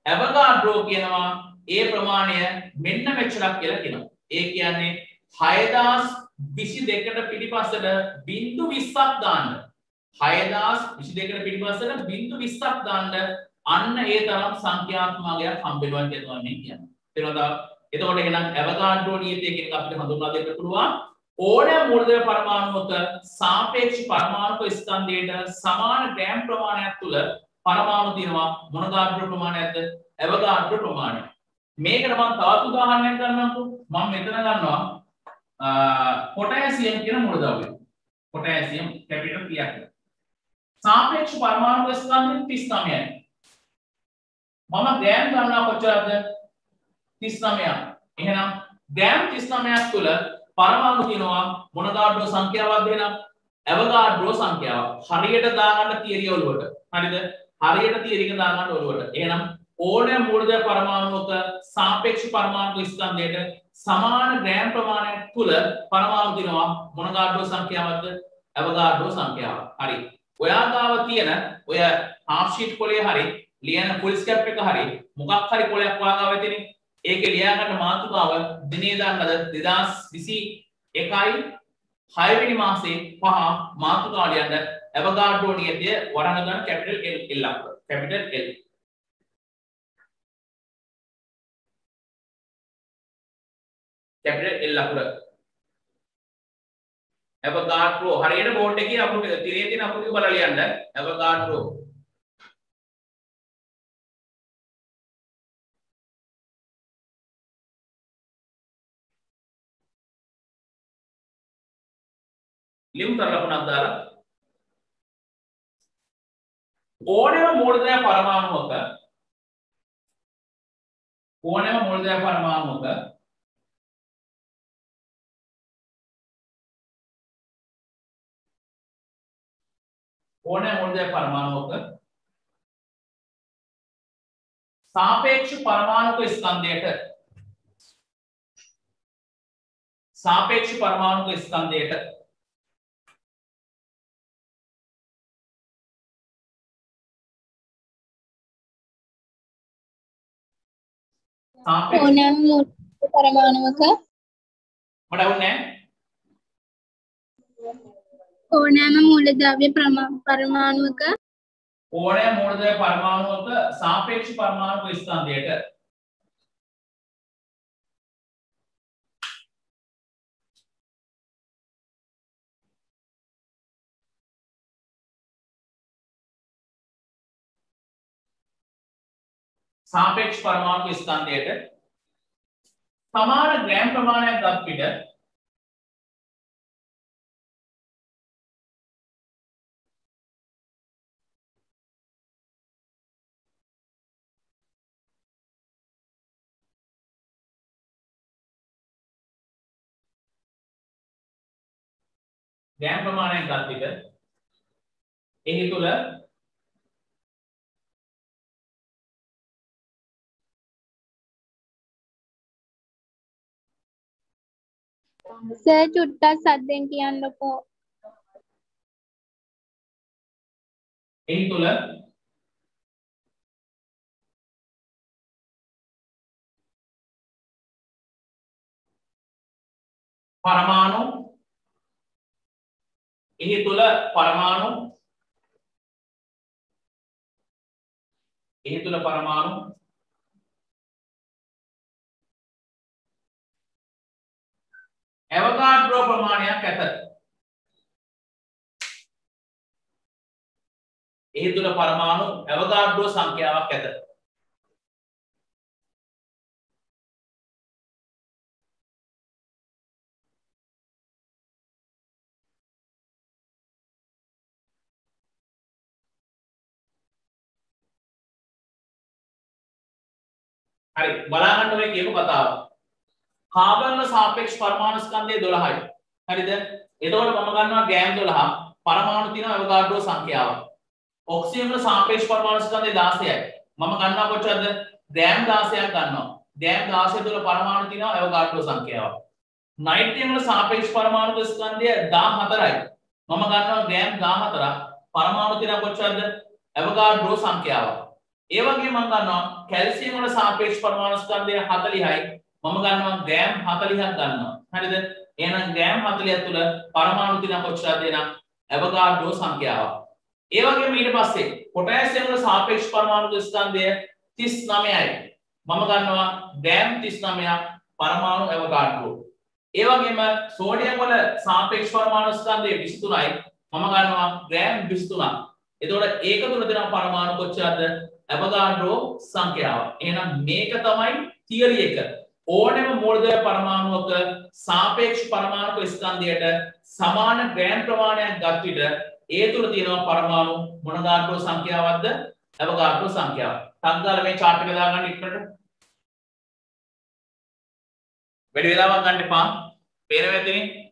ඇවෝගාඩ්‍රෝ කියනවා ඒ ප්‍රමාණය මෙන්න මෙච්චරක් කියලා කියනවා. ඒ කියන්නේ 6022ට පිටිපස්සට 0.20ක් දාන්න. 6022ට පිටිපස්සට 0.20ක් දාන්න අන්න ඒ තරම් සංඛ්‍යාත්මකයක් හම්බෙනවා කියලා මේ කියන්නේ. තේරුණාද? එතකොට එහෙනම් ඇවෝගාඩ්‍රෝ නියතය කියන එක අපිට හඳුන්වා දෙන්න පුළුවන්. ඕනෑම මූලද්‍රව්‍ය පරමාණුවක සාපේක්ෂ පරමාණුක ස්කන්ධයට සමාන ග්‍රෑම් ප්‍රමාණයක් තුල පරමාණු තියෙනවා. මොන ගාඩ්‍රෝ ප්‍රමාණයක්ද? ඇවෝගාඩ්‍රෝ ප්‍රමාණය. මේකට මම තවත් උදාහරණයක් ගන්නම්කෝ. මම මෙතන ගන්නවා පොටෑසියම් කියන මූලද්‍රව්‍යය. පොටෑසියම් කැපිටල් P එක. සාපේක්ෂ පරමාණු ස්කන්ධය 39යි. මම ග්‍රෑම් ගන්නවා කොච්චරද? 39ක්. එහෙනම් ග්‍රෑම් 39ක් තුල පරමාණු තියෙනවා මොන ගාඩ්‍රෝ සංඛ්‍යාවක්ද එහෙනම්? ඇවෝගාඩ්‍රෝ සංඛ්‍යාව. හරියට දාගන්න තියරිය ඔළුවට. හරිද? හරියට තියරියක දාගන්න ඔළුවට. එහෙනම් ඕනෑම මූලද්‍රව්‍ය පරමාණුවක සාපේක්ෂ පරමාණු ස්කන්ධයට සමාන ග්‍රෑම් ප්‍රමාණයක් තුල පරමාණු දිනවා මොන ගාඩ්‍රෝ සංඛ්‍යාවක්ද? ඇවෝගාඩ්‍රෝ සංඛ්‍යාව. හරි. ඔයා ගාව තියෙන ඔය half sheet පොලේ හරි ලියන full step එක හරි මොකක් හරි පොලයක් ඔයා ගාව තියෙන ඒකේ ලියා ගන්න මාතෘකාව දිනේ දාන්නද 2021යි 6 වෙනි මාසේ 5 මාතෘකාව ලියන්න ඇවෝගාඩ්‍රෝ නියතය වරහන් ගන්න කැපිටල් L අකුර. Capital L. कैपिटल L අකුර ඇවෝගාඩ්‍රෝ හරියට බෝඩ් එකේ අකුරු තිරේ තියෙන අකුරු බලලා ලියන්න ඇවෝගාඩ්‍රෝ ලියමු තර ලකුණක් දාලා ඕනෑම මූලද්‍රව්‍ය පරමාණුවක ඕනෑ මූලද්‍රව්‍ය පරමාණුවක सापेक्ष परमाणु को स्कंदेट ඕනෑම මූලද්‍රව්‍ය පරමාණුවක ඕනෑම මූලද්‍රව්‍ය පරමාණුවක सापेक्ष परमाणु को स्कंदेट सापेक्ष परमाणु को स्कंदेट समान ग्राम प्रमाणයක් ගත් පිට ग्राम प्रमाणයක් ගත් පිට එහි තුල සර් චුට්ටක් සද්දෙන් කියන්නකෝ. එහි තුල परमाणु එහි තුල परमाणु එහි තුල परमाणु एवोगाड्रो प्रमाणයක් ඇත. එහි තුල परमाणु एवोगाड्रो සංඛ්‍යාවක් ඇත. හරි බලන්න ඔය කියපු කතාව. කාබන් වල සාපේක්ෂ පරමාණු ස්කන්ධය 12යි. හරිද? එතකොට මම ගන්නවා ගෑම් 12 පරමාණු තියෙනවා එවෝගාඩ්‍රෝ සංඛ්‍යාව. ඔක්සිජන් වල සාපේක්ෂ පරමාණු ස්කන්ධය 16යි. මම ගන්නවා කොච්චරද? ගෑම් 16ක් ගන්නවා. ගෑම් 16 තුල පරමාණු තියෙනවා එවෝගාඩ්‍රෝ සංඛ්‍යාව. නයිට්‍රජන් වල සාපේක්ෂ පරමාණු ස්කන්ධය 14යි. මම ගන්නවා ගෑම් 14ක්. පරමාණු තියෙනවා කොච්චරද? එවෝගාඩ්‍රෝ සංඛ්‍යාව. ඒ වගේම මම ගන්නවා කැල්සියම් වල සාපේක්ෂ පරමාණු ස්කන්ධය 40යි. මම ගන්නවා ගෑම් 40ක් ගන්නවා. හරිද? එහෙනම් ගෑම් 40 තුල පරමාණු තියෙන කොච්චරද එනම් එවෝගාඩ්‍රෝ සංඛ්‍යාව. ඒ වගේම ඊට පස්සේ පොටෑසියම් වල සාපේක්ෂ පරමාණු ස්කන්ධය 39යි. මම ගන්නවා ගෑම් 39ක් පරමාණු එවෝගාඩ්‍රෝ. ඒ වගේම සෝඩියම් වල සාපේක්ෂ පරමාණු ස්කන්ධය 23යි. මම ගන්නවා ග්‍රෑම් 23ක්. එතකොට ඒක තුල තියෙන පරමාණු කොච්චරද? එවෝගාඩ්‍රෝ සංඛ්‍යාව. එහෙනම් මේක තමයි තියරි එක. ඕනෑම මූලද්‍රව්‍ය පරමාණුවක සාපේක්ෂ පරමාණු ස්කන්ධයට සමාන ග්‍රෑම් ප්‍රමාණයක් ගත් විට ඒ තුල තියෙන පරමාණු මොන ගාඩ්‍රෝ සංඛ්‍යාවක්ද? එවෝගාඩ්‍රෝ සංඛ්‍යාව. ටක් මේ chart එක දාගන්න ඉක්මනට. වැඩි වෙලාවක් ගන්න එපා. පේනවා ඇතිනේ.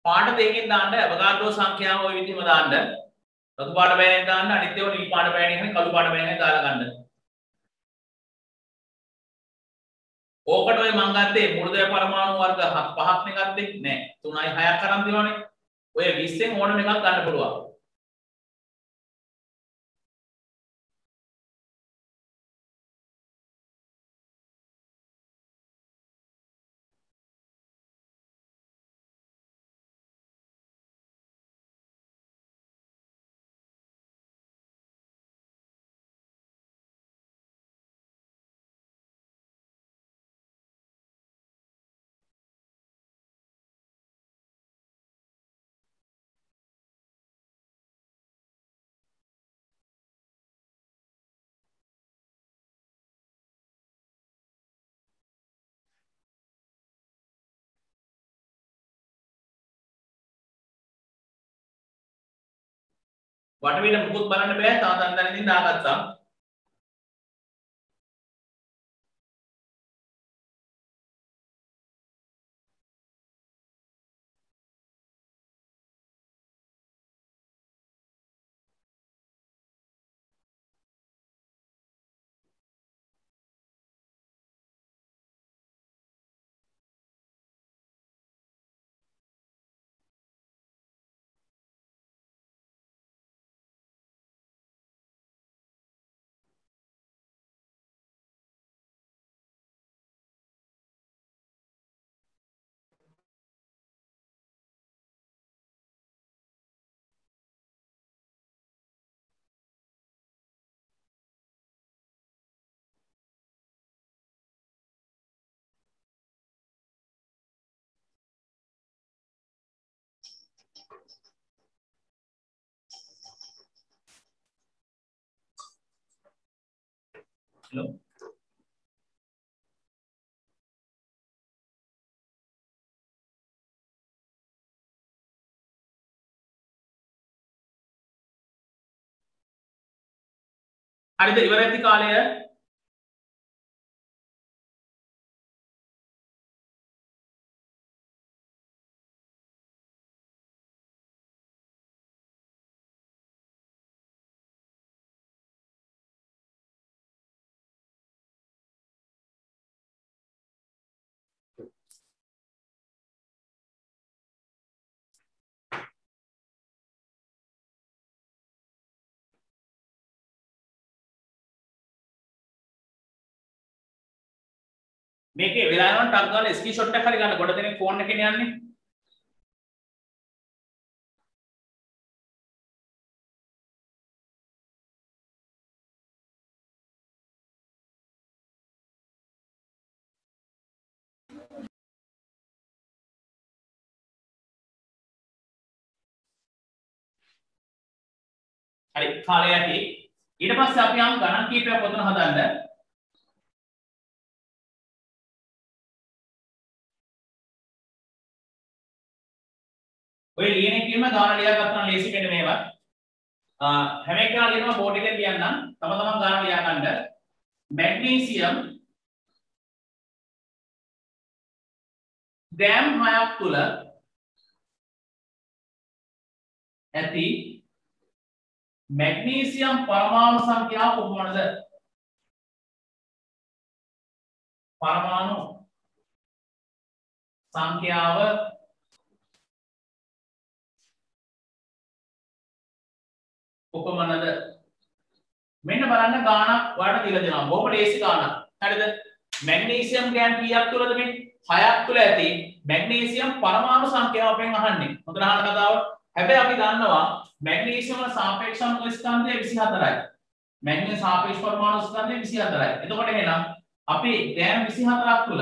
පාට දෙකකින් දාන්න එවෝගාඩ්‍රෝ සංඛ්‍යාව ওই විදිහම දාන්න. රතු පාට බෑනෙන් දාන්න අනිත් ඒවා නිල් පාට බෑනෙන් හරි කළු පාට බෑනෙන් දාලා ගන්න. ඕකට ඔය මං ගත්තේ මූලද්‍රව්‍ය පරමාණු වර්ග 5ක් නේ ගත්තේ නෑ 3යි 6ක් අරන් දෙනවනේ. ඔය 20න් ඕනම එකක් ගන්න පුළුවන්. වටපිට මුකුත් බලන්න බෑ තාතන් දැනකින් දාගත්තා. Hello. හරිද ඉවර ඇති කාලය මේකේ වෙලා යනවා ටක් ගාලා ස්ක්‍රීන්ෂොට් එකක් හරි ගන්න ගොඩ දෙනෙක් ෆෝන් එකේ යන්නේ හරි කාලය ඇති ඊට පස්සේ අපි යම් ගණන් කීපයක් පොතන හදන්න ඔය ලියන එකේම ගාන ලියා ගන්න ලේසි වෙන මේවා හැම එකම ලියනවා බෝඩ් එකේ ලියන්නම් තම තමන් ගාන ලියා ගන්න මැග්නීසියම් ග්‍රෑම් 6ක් තුල ඇති मैग्नीशियम परमाणु संख्या उपमानद परमाणु संख्याව උපමනද මෙන්න බලන්න ගාණක් ඔයාලට දීලා දෙනවා බොහොම ලේසි ගාණක් හරිද මැග්නීසියම් ග්‍රෑම් කීයක් තුලද මේ 6ක් තුල ඇති මැග්නීසියම් පරමාණු සංඛ්‍යාව අපෙන් අහන්නේ හොඳට අහන්න කතාව හැබැයි අපි දන්නවා මැග්නීසියම් වල සාපේක්ෂ අණු ස්කන්ධය 24යි. මැග්නීසියම් සාපේක්ෂ පරමාණු ස්කන්ධය 24යි. එතකොට එහෙනම් අපි ග්‍රෑම් 24ක් තුල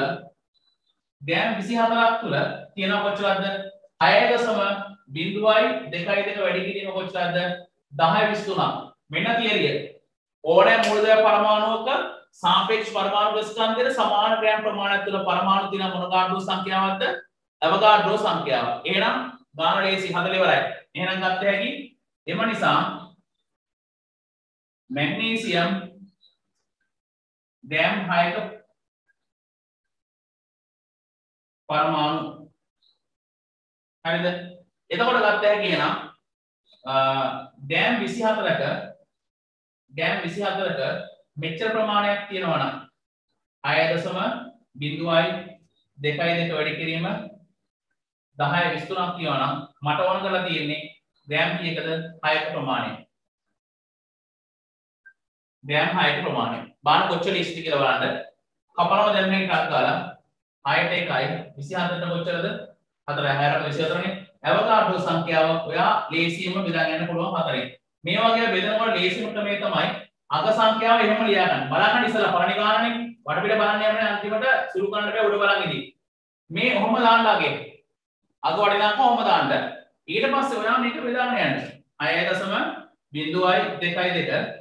තියෙන කොච්චරද? 6.02 වැඩි කිරීම කොච්චරද? 1023. මෙන්න තියරිය. ඕනෑම මූලද්‍රව්‍ය පරමාණුවක සාපේක්ෂ පරමාණු ස්කන්ධයට සමාන ග්‍රෑම් ප්‍රමාණයක් තුල පරමාණු තියෙන මොන ගාඩ්‍රෝ සංඛ්‍යාවක්ද? අවගාඩ්‍රෝ සංඛ්‍යාව. එහෙනම් ගාන ලේසි හදලා ඉවරයි. එහෙනම් ගත්ත හැකි එම නිසා මැග්නීසියම් ග්‍රෑම් 6ක පරමාණු හරිද එතකොට ගත්ත හැකි එහෙනම් ග්‍රෑම් 24ක මෙච්චර ප්‍රමාණයක් තියෙනවා නම් 6.02 වැඩි කිරීම 1023ක් කියනවා නම් මට ඕන කරලා තියෙන්නේ ග්‍රෑම් කීයකද 6ක ප්‍රමාණය. ග්‍රෑම් 6ක ප්‍රමාණය. බාන කොච්චර ඉස්ති කියලා බලන්න. කපනවා දැන් මේක ටක් ගාලා 6ට 1යි 24ට කොච්චරද? 4යි 6ට 24නේ. අවකාඩ්‍රෝ සංඛ්‍යාව ඔයා ලේසියෙන්ම බෙදා ගන්න පුළුවන් 4යි. මේ වගේ බෙදනකොට ලේසිම ක්‍රමය තමයි අංක සංඛ්‍යාව එහෙම ලියා ගන්න. බලන්න ඉස්සලා පළවෙනි ගානනේ වටපිට බලන්න යන්නේ අන්තිමට සුළු කරන්න බෑ උඩ බලන් ඉදී. මේ ඔහොම දාන්නලාගේ. අග වටිනාකම ඔහොම දාන්න. ඊට පස්සේ ඔයා මේක බෙදාගෙන යන්න. 6.02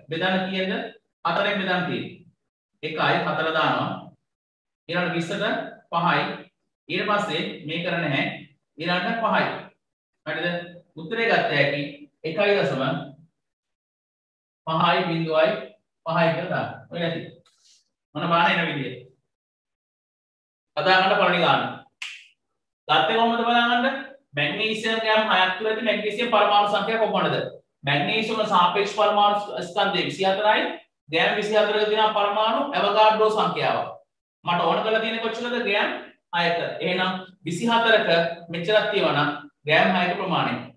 බෙදන්න කීයද? 4ෙන් බෙදන්න තියෙන්නේ. 1යි 4 දානවා. ඊළඟ 20ට 5යි. ඊට පස්සේ මේ කර නැහැ. ඊළඟට 5යි. හරිද? උත්තරේ ගත්ත හැකි 1.02 5යි 0යි 5යි කියලා දාන්න. ඔය ඇති. මොන බාන එන විදිය. කතා කරන්න පළවෙනි ගාන. ගත්තේ කොහොමද බලන්න? මැග්නීසියම් ගෑම් 6ක් තුල ඇති මැග්නීසියම් පරමාණු සංඛ්‍යාව කොපමණද? මැග්නීසියම් සාපේක්ෂ පරමාණු ස්කන්ධය 24යි. ගෑම් 24ක තියෙන පරමාණු ඇවෝගාඩ්‍රෝ සංඛ්‍යාව. මට ඕන කරලා තියෙන්නේ කොච්චරද? ගෑම් 6ක. එහෙනම් 24ක මෙච්චරක් තියෙනවා නම් ගෑම් 6ක ප්‍රමාණය.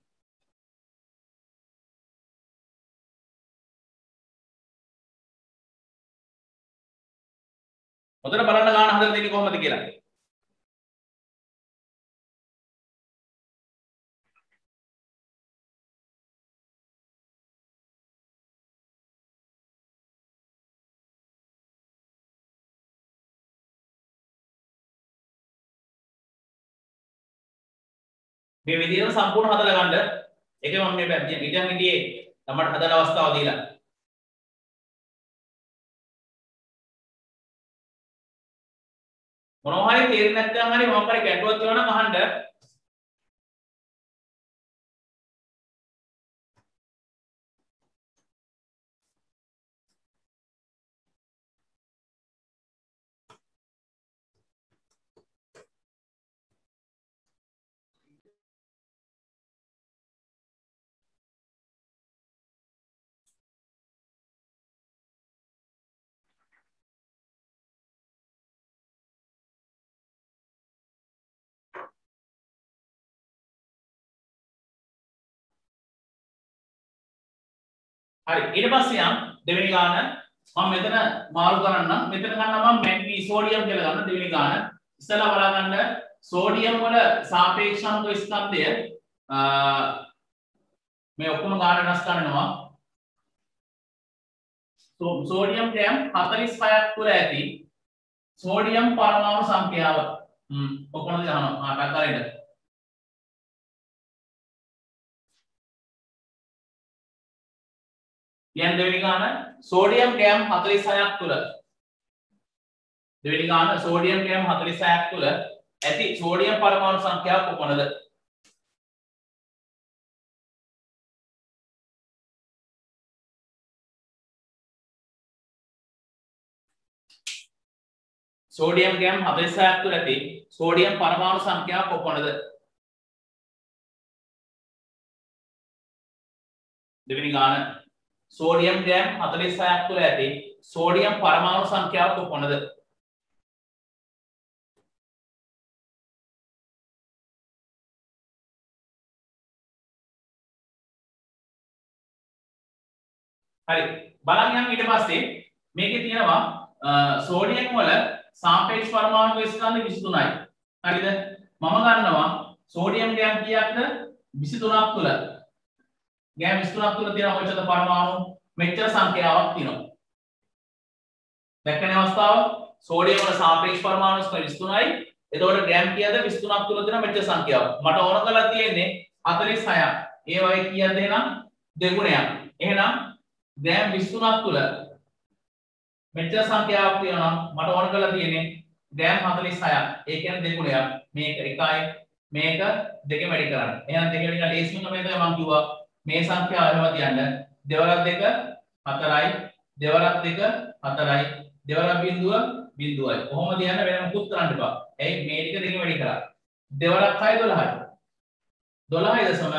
හොඳට බලන්න ගාන හදලා දෙන්නේ කොහොමද කියලා. මේ විදිහට සම්පූර්ණ හදලා ගන්න. ඒකේ මම මේ ඉතින් හිටියේ තමයි හදන අවස්ථාව දීලා. මොනවා හරි තේරෙන්නේ නැත්නම් හරි මොකක් හරි ගැටලුවක් තියෙනවා නම් අහන්න. හරි ඊට පස්සේ යම් දෙවෙනි ගාන මම මෙතන මාරු කරන්නම් මෙතන ගන්නවා මම මැග්නී සෝඩියම් කියලා ගන්න දෙවෙනි ගාන ඉස්සලා බලා ගන්න සෝඩියම් වල සාපේක්ෂාංක ස්කන්ධය මේ ඔක්කොම ගාන වෙනස් කරනවා සෝඩියම් ග්‍රෑම් 46ක් තුල ඇති සෝඩියම් පරමාණු සංඛ්‍යාව ඔක්කොම ගන්නවා ටක්කරින්ද යන් දෙවෙනි ගාන සෝඩියම් ග්‍රෑම් 46ක් තුල දෙවෙනි ගාන සෝඩියම් ග්‍රෑම් 46ක් තුල ඇති සෝඩියම් පරමාණු සංඛ්‍යාව කොපමණද සෝඩියම් ග්‍රෑම් 46ක් තුල ඇති සෝඩියම් පරමාණු සංඛ්‍යාව කොපමණද දෙවෙනි ගාන सोडियम ग्राम 46ක් තුල ඇති සෝඩියම් පරමාණු සංඛ්‍යාව කොපමණද හරි බලන්න යන්න ඊට පස්සේ මේකේ තියෙනවා සෝඩියම් වල සාපේක්ෂ පරමාණු ස්කන්ධ 23යි හරිද මම ගන්නවා සෝඩියම් ග්‍රෑම් කීයක්ද 23ක් තුල ගෑම් 23ක් තුල තියෙන කොච්චරද පරමාණු මෙච්චර සංඛ්‍යාවක් තියෙනවා දැක්කනේ අවස්ථාව සෝඩියම් වල සාපේක්ෂ පරමාණු 23යි එතකොට ග්‍රෑම් කීයද 23ක් තුල තියෙන මෙච්චර සංඛ්‍යාවක් මට ඕන කරලා තියෙන්නේ 46ක් ඒ වගේ කීයද එහෙනම් දෙගුණයක් එහෙනම් ග්‍රෑම් 23ක් තුල මෙච්චර සංඛ්‍යාවක් තියෙනවා මට ඕන කරලා තියෙන්නේ ග්‍රෑම් 46ක් ඒ කියන්නේ දෙගුණයක් මේක 1යි මේක දෙකෙන් වැඩි කරන්න එහෙනම් දෙකෙන් වැඩි කරලා ලේසියෙන් තමයි මම කිව්වා මේ සංඛ්‍යාව එහෙම තියන්න දෙවරක් 2 4යි දෙවරක් 2 4යි දෙවරක් බිඳුව බිඳුවයි කොහොම තියන්න වෙන මුකුත් කරන්න එපා එයි මේ ටික දෙකෙන් වැඩි කරා දෙවරක් 6 12යි 12යි දශම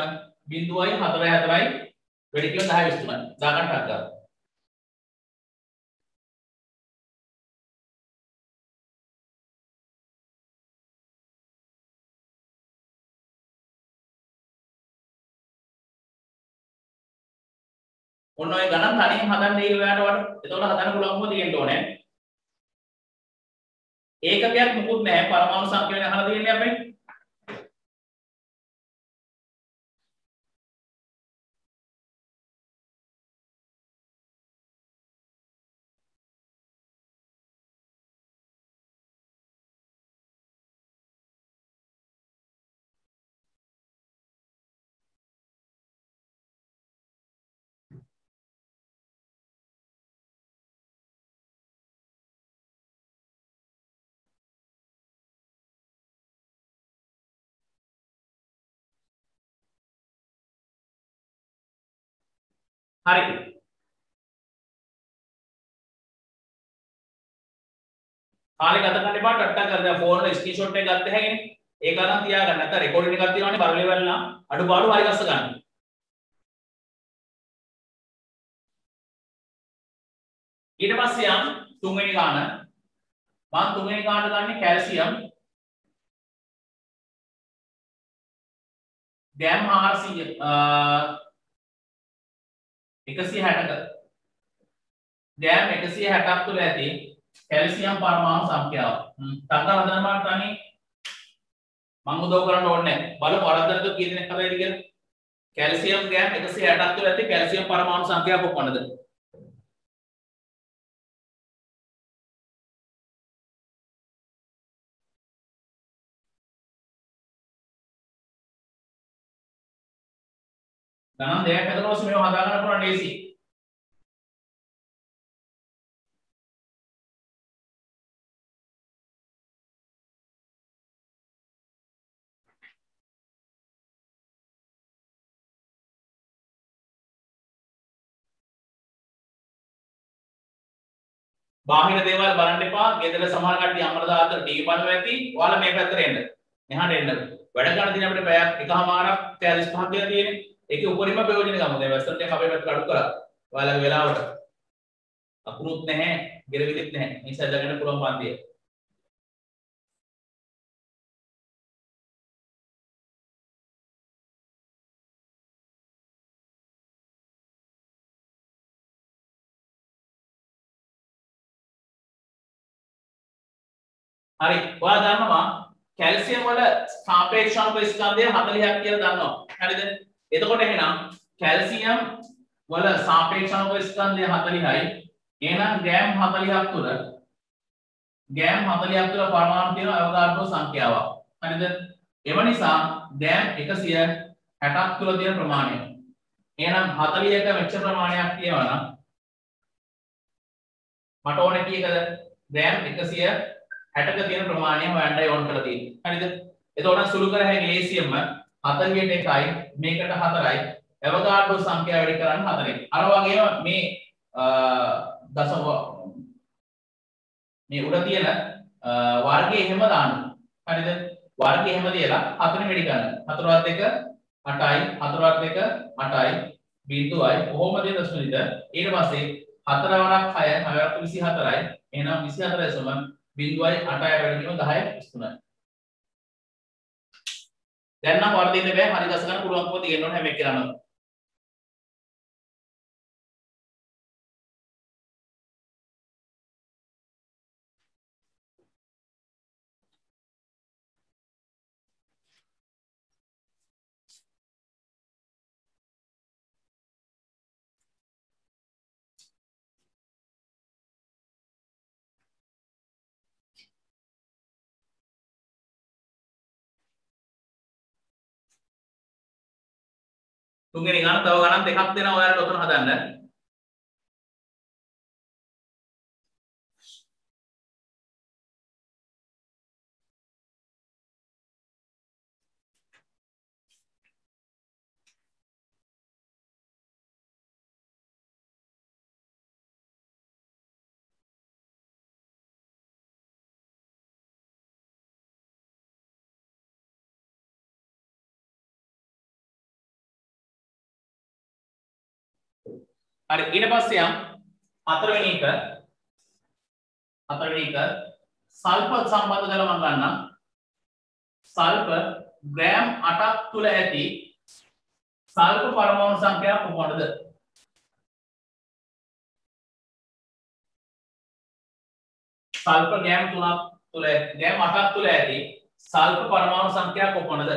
බිඳුවයි 4යි 4යි වැඩි කිව්ව 10 23යි දාගන්න ටක් ගන්න ඔන්න ඔය ගණන් තනියෙන් හදන්න ඉර ඔයාට වට එතකොට හදන්න පුළුවන් මොකද කියන්න ඕනේ ඒකකයක් මොකුත් නැහැ පරමාණු සංඛ්‍යාව ගැන අහලා තියෙන්නේ අපි හරි කාලේ ගත කරන්න එපා ටට්ටක් කරලා ෆෝන් වල ස්ක්‍රීන්ෂොට් එක ගත්ත හැකිනේ. ඒක අරන් තියාගන්න. නැත්නම් රෙකෝඩින් එකක් තියෙනවනේ බර ලෙවල් නම් අඩුපාඩු හරි ගස්ස ගන්න. ඊට පස්සේ යම් තුන්වෙනි ගාන මම තුන්වෙනි ගානට ගන්නේ කැල්සියම් ගෑම් 160ක ගෑම් 160ක් තුළ ඇති කැල්සියම් පරමාණු සංඛ්‍යාව. තංග හදන මාට අනේ මම උදව් කරන්න ඕනේ නැහැ. බලමු වරද්දනද කී දෙනෙක් හදයිද කියලා. කැල්සියම් ගෑම් 160ක් තුළ ඇති කැල්සියම් පරමාණු සංඛ්‍යාව කොපමණද? ගණන් දෙකක් හදලා ඔස්සේ මේව හදා ගන්න පුළුවන් ලේසි. බාහිර දේවල් බලන්න එපා. ගෙදර සමහර කට්ටිය අම්මලා තාත්තලා ටීවී බලනවා ඇති. ඔයාලා මේ පැත්තට එන්න. එහාට එන්න. වැඩ ගන්න දින අපිට පැයක් එකමාරක් 45ක් කියලා තියෙන්නේ. ඒකේ උපරිම ප්‍රයෝජන ගමු. දැන් වැස්සන්ට අපේ පැත්තට අඩු කරා. ඔයාලගේ වෙලාවට. අකුරුත් නැහැ, ගෙරවිලිත් නැහැ. මේ සැදගෙන පුළුවන් පන්තිය. හරි. ඔයාලා දන්නවා කැල්සියම් වල සාපේක්ෂ අණු ස්කන්ධය 40ක් කියලා දන්නවා. හරිද? එතකොට එහෙනම් කැල්සියම් වල සාපේක්ෂ අණු ස්කන්ධය 40යි. එහෙනම් ගෑම් 40ක් තුල පරමාණු තියෙන අවගාඩ්‍රෝ සංඛ්‍යාවක්. හරිද? එම නිසා ගෑම් 160ක් තුල තියෙන ප්‍රමාණය. එහෙනම් 40ක මෙච්චර ප්‍රමාණයක් කියනවා නම් මට ඕනේ කීයකද? ගෑම් 160ක තියෙන ප්‍රමාණය හොයන්නයි ඕන කරලා තියෙන්නේ. හරිද? එතකොට සුළු කර හැකි ලේසියෙන්ම 40ට 1යි මේකට 4යි අවගාඩ්‍රෝ සංඛ්‍යාව වැඩි කරන්න 4යි. අර වගේම මේ දශම මේ උඩ තියෙන වර්ගය එහෙම දාන්න. හරිද? වර්ගය එහෙම තියලා 4 වැඩි කරන්න. 4 වත් 1 8යි 4 වත් 1 8යි බිඳුවයි කොහොමද දශමිත ඊට පස්සේ 4 වරක් 6 6 වරක් 24යි එහෙනම් 24 බිඳුවයි 8යි වැඩි කිරීම 10යි 23යි. දැන් නම් වර්ධින්න බෑ හරි ගස ගන්න පුළුවන්කම තියෙන්න ඕනේ හැම එක්කෙනාම. තුන්වෙනි ගාන තව ගණන් දෙකක් දෙනවා ඔයාලට ඔතන හදන්න. හරි ඊට පස්සේ යම් හතරවෙනි එක සල්ෆර් සම්බන්ධ කරලා මම ගන්නම්. සල්ෆර් ග්‍රෑම් 8ක් තුල ඇති සල්ෆර් පරමාණු සංඛ්‍යාව කොහොමද? සල්ෆර් ග්‍රෑම් 8ක් තුල ඇති සල්ෆර් පරමාණු සංඛ්‍යාව කොහොමද?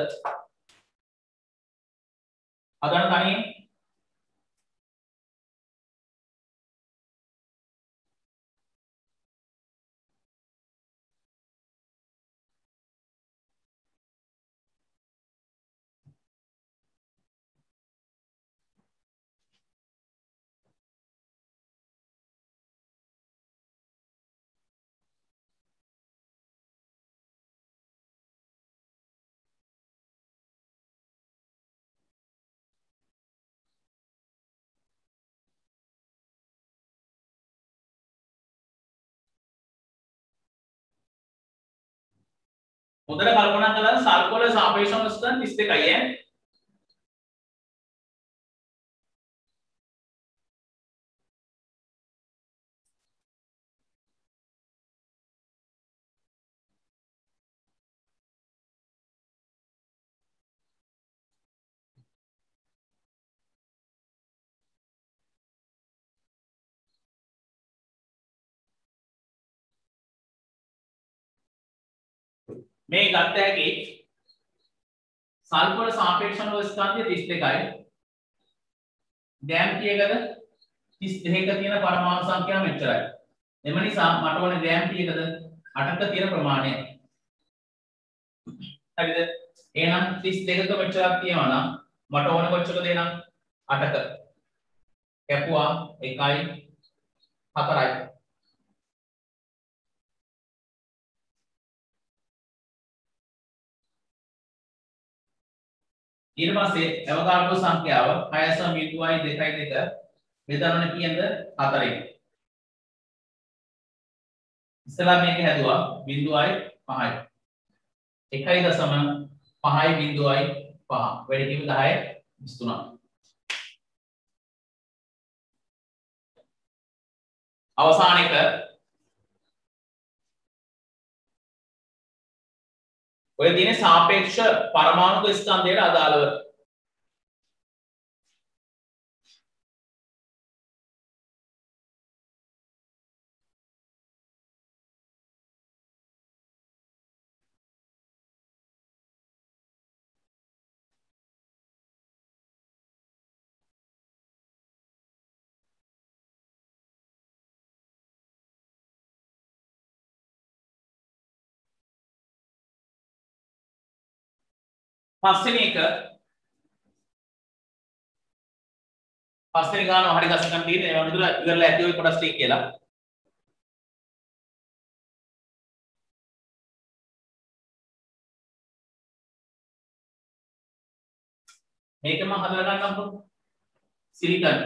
හදන්න තනියෙන් හොඳට කල්පනා කරලා සල්පොල සාපේක්ෂ අවස්ථාන් 32යි ඈ. මේ ගත්ත හැකි සල්පොල සාපේක්ෂ අවස්ථාන්තිය 32යි. ගෑම් කීයකද 32ක තියෙන පරමාණු සංඛ්‍යාව මෙච්චරයි. එම නිසා මට ඕනේ ගෑම් කීයකද 8ක තියෙන ප්‍රමාණය. හරිද? එහෙනම් 32ක මෙච්චරක් තියෙනවා නම් මට ඕනේ කොච්චරද එහෙනම් 8ක. කැපුවා 1යි 4යි. ඊට පස්සේ අවකාශ සංඛ්‍යාව 6.2.2 මෙතනනේ කියනද 4යි. ඉස්සලා මේක හැදුවා 0.5යි. 1.5.5 වැඩි කිව්ව 10 23. අවසාන එක ඔය තියෙන සාපේක්ෂ පරමාණුක ස්කන්ධයට අදාළව පස්වෙනි ගාන හරි ගස්සකම් තියෙන ඒවා විතර ඉවරලා ඇති ඔය කොටස් ටික කියලා. මේක මම හදලා ගන්නම්කො. සිලිකන්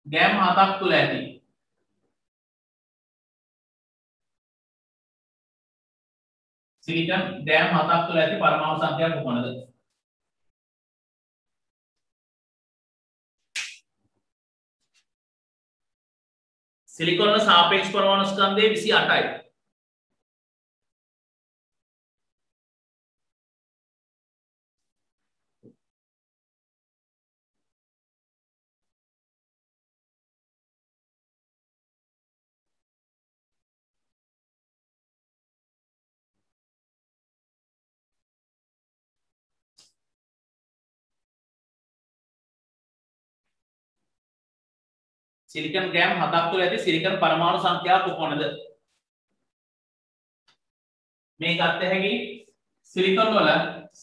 ගෑම් 7ක් තුල ඇති. සිලිකන් ගෑම් 7ක් තුල ඇති පරමාණු සංඛ්‍යාව කොහොමද? සිලිකොන් වල සාපේක්ෂ පරමාණු ස්කන්ධය 28යි. සිලිකන් ගෑම් 7ක් තුල ඇති සිලිකන් පරමාණු සංඛ්‍යාව කොහොමද? මේ ගත්ත හැකි සිලිකන් වල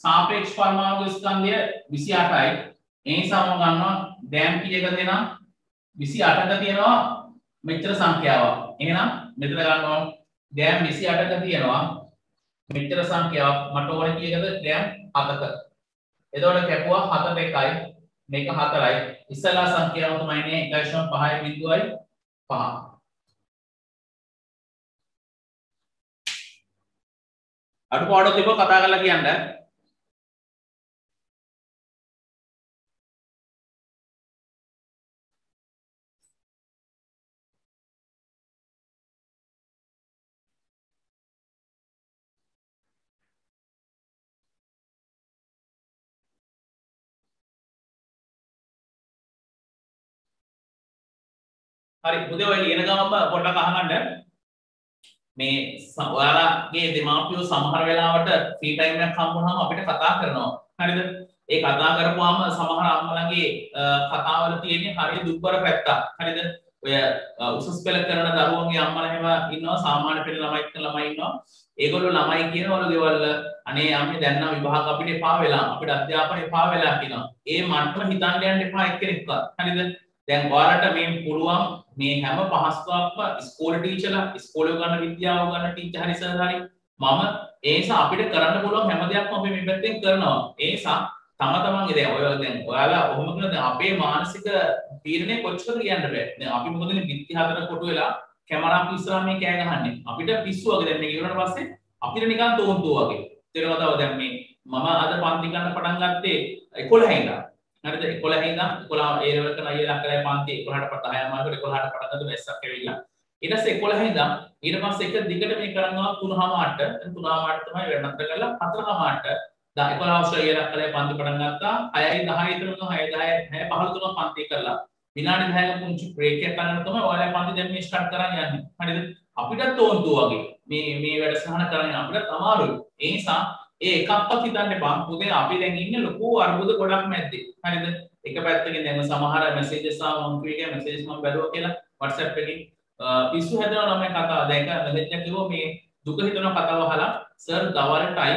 සාපේක්ෂ පරමාණු ස්කන්ධය 28යි. ඒ නිසා මම ගන්නවා ගෑම් කීයකද එනම් 28ක තියෙනවා මෙච්චර සංඛ්‍යාවක්. එහෙනම් මෙතන ගන්නවා ගෑම් 28ක තියෙනවා මෙච්චර සංඛ්‍යාවක්. මට ඕනේ කීයකද? ගෑම් 7ක. එතකොට කැපුවා 7 2යි මේක 4යි. ඉස්සලා සංඛ්‍යාව තමයි නේ 1.5.5. අඩුපාඩු තිබ්බ කතා කරලා කියන්න. හරි පුතේ ඔය ලියන ගමන්ම පොඩ්ඩක් අහගන්න. මේ ඔයාලගේ දෙමාපියෝ සමහර වෙලාවට ෆ්‍රී ටයිම් එකක් හම්බුනහම අපිට කතා කරනවා. හරිද? ඒ කතා කරපුවාම සමහර අම්මලාගේ කතාවල තියෙන හරිය දුක්බර පැත්තක්. හරිද? ඔය උසස් පෙළ කරන දරුවන්ගේ අම්මලා හැම ඉන්නවා සාමාන්‍ය පෙළ ළමයි ඉන්නවා. ඒගොල්ලෝ ළමයි කියනවලු ගෙවල් අනේ අම්මේ දැන් නම් විභාග අපිට එපා වෙලා අපිට අධ්‍යාපනය එපා වෙලා කියනවා. ඒ මට්ටම හිතන්න යන්න එපා එක්කෙනෙක්වත්. හරිද? දැන් ඔයාලට මේ පුළුවන් මේ හැම පහසුවක්ම ස්කෝල ටීචර්ලා ඉස්කෝලේ ගන්න විද්‍යාව ගන්න ටීචර් හරි සර් හරි මම ඒ නිසා අපිට කරන්න පුළුවන් හැම දෙයක්ම අපි මේ පැත්තෙන් කරනවා. ඒ නිසා තමන්ගේ දැන් ඔයාලා ඔහොම කරන දැන් අපේ මානසික තීරණය කොච්චරද කියන්න බෑ. දැන් අපි මොකද විත්ති හතර කොටු වෙලා කැමරාවක් ඉස්සරහා මේ කෑ ගහන්නේ. අපිට පිස්සු වගේ දැන් මේක ඉවරනට පස්සේ අපිට නිකන් තෝන්තුව වගේ. තේරෙනවද? දැන් මේ මම අද පන්ති ගන්න පටන් ගත්තේ 11 ඉඳන්. හරිද? 11 ඉඳන් 11 ඒ ලෙවල් කරන අයියලා කරේ පන්ති 11ට පටන් 6 මාසෙකට 11ට පටන් ගත්ත මෙස්සක් ඇවිල්ලා. ඊට පස්සේ 11 ඉඳන් ඊට පස්සේ එක දිගට මේ කරනවා 3:00ට 3:00ට තමයි වෙනත් කරලා 4:00ට 11 අවශ්‍ය අයියලා කරේ පන්ති පටන් ගත්තා. 6යි 10යි තුනක 6 10 6 15 පන්ති කරලා විනාඩි 10ක පුංචි බ්‍රේක් එකක් ගන්න තමයි ඔයාලා පන්ති දැන් මේ ස්ටාර්ට් කරන්න යන්නේ. හරිද? අපිට තෝන්තුව වගේ මේ වැඩසටහන කරන්නේ අපිට අමාරුයි. ඒ නිසා ඒ එකක්වත් හිතන්න එපා. මොකද අපි දැන් ඉන්නේ ලොකු අර්බුද ගොඩක් මැද්දේ. හරිද? එක පැත්තකින් දැන් සමහර මැසේජස් ආවා මම කිව්වේ මැසේජස් මම බැලුවා කියලා WhatsApp එකකින් පිස්සු හැදෙනවා නම් කතාව දැන් මැසේජ් එකක් කිව්වා මේ දුක හිතන කතාව අහලා සර් දවල්ටයි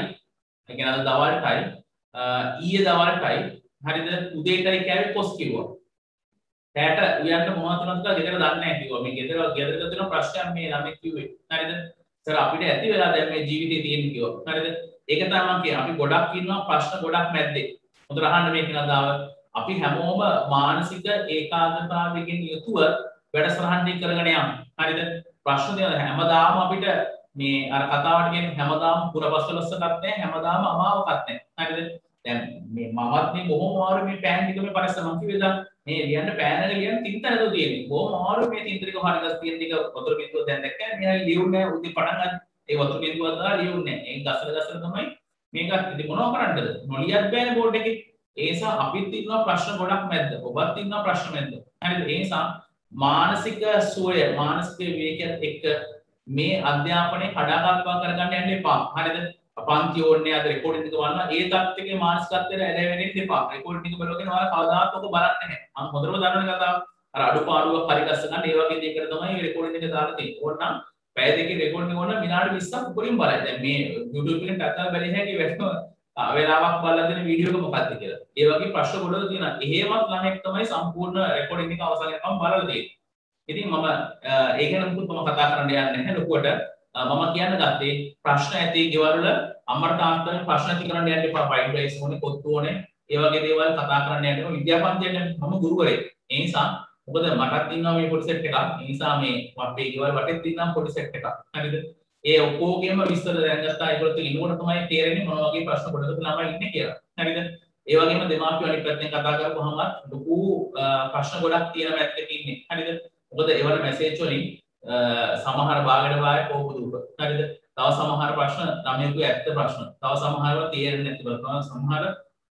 ඒ කියන්නේ අද දවල්ටයි ඊයේ දවල්ටයි හරිද උදේටයි කෑවේ පොස් කිව්වා. රැට උයන්න මොනවද තුනක් කියලා ගෙදර දන්නේ නැහැ කිව්වා. මේ ගෙදර තියෙන ප්‍රශ්නයක් මේ ළමෙක් කිව්වේ. හරිද? සර් අපිට ඇති වෙලා දැන් මේ ජීවිතේ තියෙන කිව්වා. හරිද? ඒක තමයි මම කියන්නේ. අපි ගොඩක් ඉන්නවා ප්‍රශ්න ගොඩක් මැද්දේ. හොඳට අහන්න මේක නදාව. අපි හැමෝම මානසික ඒකාග්‍රතාවයකින් යුතුව වැඩසටහන් දෙක කරගෙන යනවා. හරිද? ප්‍රශ්න දෙන හැමදාම අපිට මේ අර කතාවට කියන්නේ හැමදාම පුරපස්සලස්සකත් නැහැ, හැමදාම අමාවකත් නැහැ. හරිද? දැන් මේ මමත් මේ බොහොම අමාරු මේ පෑන් ටික මේ පරිස්සම කිව්වද මේ ලියන්න පෑන් එක ලියන්න තින්ත නේද තියෙන්නේ. බොහොම අමාරු මේ තින්ත ටික හරියට තියෙන ටික වතුර බින්දුව දැන් දැක්කම මෙයා ලියුන්නේ උදේ පටන් ගන්න. ඒ වතුර බින්දුව දාලා ලියුන්නේ. ඒක ගස්සන තමයි මේක ඉතින් මොනව කරන්නද? නොලියත් බෑනේ බෝඩ් එකේ. ඒ නිසා අපිත් ඉන්නවා ප්‍රශ්න ගොඩක් මැද්ද. ඔබත් ඉන්නවා ප්‍රශ්න මැද්ද. හරිද? ඒ නිසා මානසික සුවය, මානසික විවේකයත් එක්ක මේ අධ්‍යාපනයේ කඩාකප්පා කරගන්න යන්න එපා. හරිද? පන්ති ඕනේ අද රෙකෝඩින් එක බලනවා. ඒ තත්ත්වයේ මානසිකත්වයට ඇලෙවෙන්න එපා. රෙකෝඩින් එක බලවගෙන ඔයාලා කවදාවත් ඔක බලන්නේ නැහැ. මම හොඳටම දන්නවනේ කතාව. අර අඩුපාඩුවක් හරි ගස්ස ගන්න ඒ වගේ දෙයකට තමයි රෙකෝඩින් එක දාලා තියෙන්නේ. ඕනනම් පැය දෙකේ රෙකෝඩින් එක ඕන විනාඩි 20ක් උඩින් බලන්න. දැන් මේ YouTube එකෙන් ටක්කල් බැලේ හැකි වැටෙනවා. වෙලාවක් බලලා දෙන වීඩියෝ එක මොකක්ද කියලා. ඒ වගේ ප්‍රශ්න ගොඩක් තියෙනවා. එහෙමත් ළමෙක් තමයි සම්පූර්ණ රෙකෝඩින් එක අවසන් වෙනකම් බලලා තියෙන්නේ. ඉතින් මම ඒක ගැන මුකුත් මම කතා කරන්න යන්නේ නැහැ ලොකුවට. මම කියන්න ගත්තේ ප්‍රශ්න ඇති ගෙවල් වල අම්මට තාත්තට ප්‍රශ්න ඇති කරන්න යන්න එපා. ෆයිල් රයිස් ඕනේ, කොත්තු ඕනේ. ඒ වගේ දේවල් කතා කරන්න යන්න එපා. විද්‍යාපන්තියෙන් මම ගුරුවරයෙක්. ඒ නිසා මොකද මටත් ඉන්නවා මේ පොඩි සෙට් එකක්. ඒ නිසා මේ අපේ ගෙවල් වටේත් ඉන්නවා පොඩි සෙට් එකක්. හරිද? ඒ ඔක්කොගේම විස්තර දැනගත්තා ඒකට ඉන්නකොට තමයි තේරෙන්නේ මොන වගේ ප්‍රශ්න කොටද ළමයි ඉන්නේ කියලා. හරිද? ඒ වගේම දෙමාපියෝ අනිත් පැත්තෙන් කතා කරපුවාම ලොකු ප්‍රශ්න ගොඩක් තියෙන පැත්තක ඉන්නේ. හරිද? මොකද ඒවල මැසේජ් වලින් සමහර භාගයට වාය කෝපදූප. හරිද? තව සමහර ප්‍රශ්න ළමයෙකුගේ ඇත්ත ප්‍රශ්න. තව සමහරව තේරෙන්නේ නැති බව. සමහර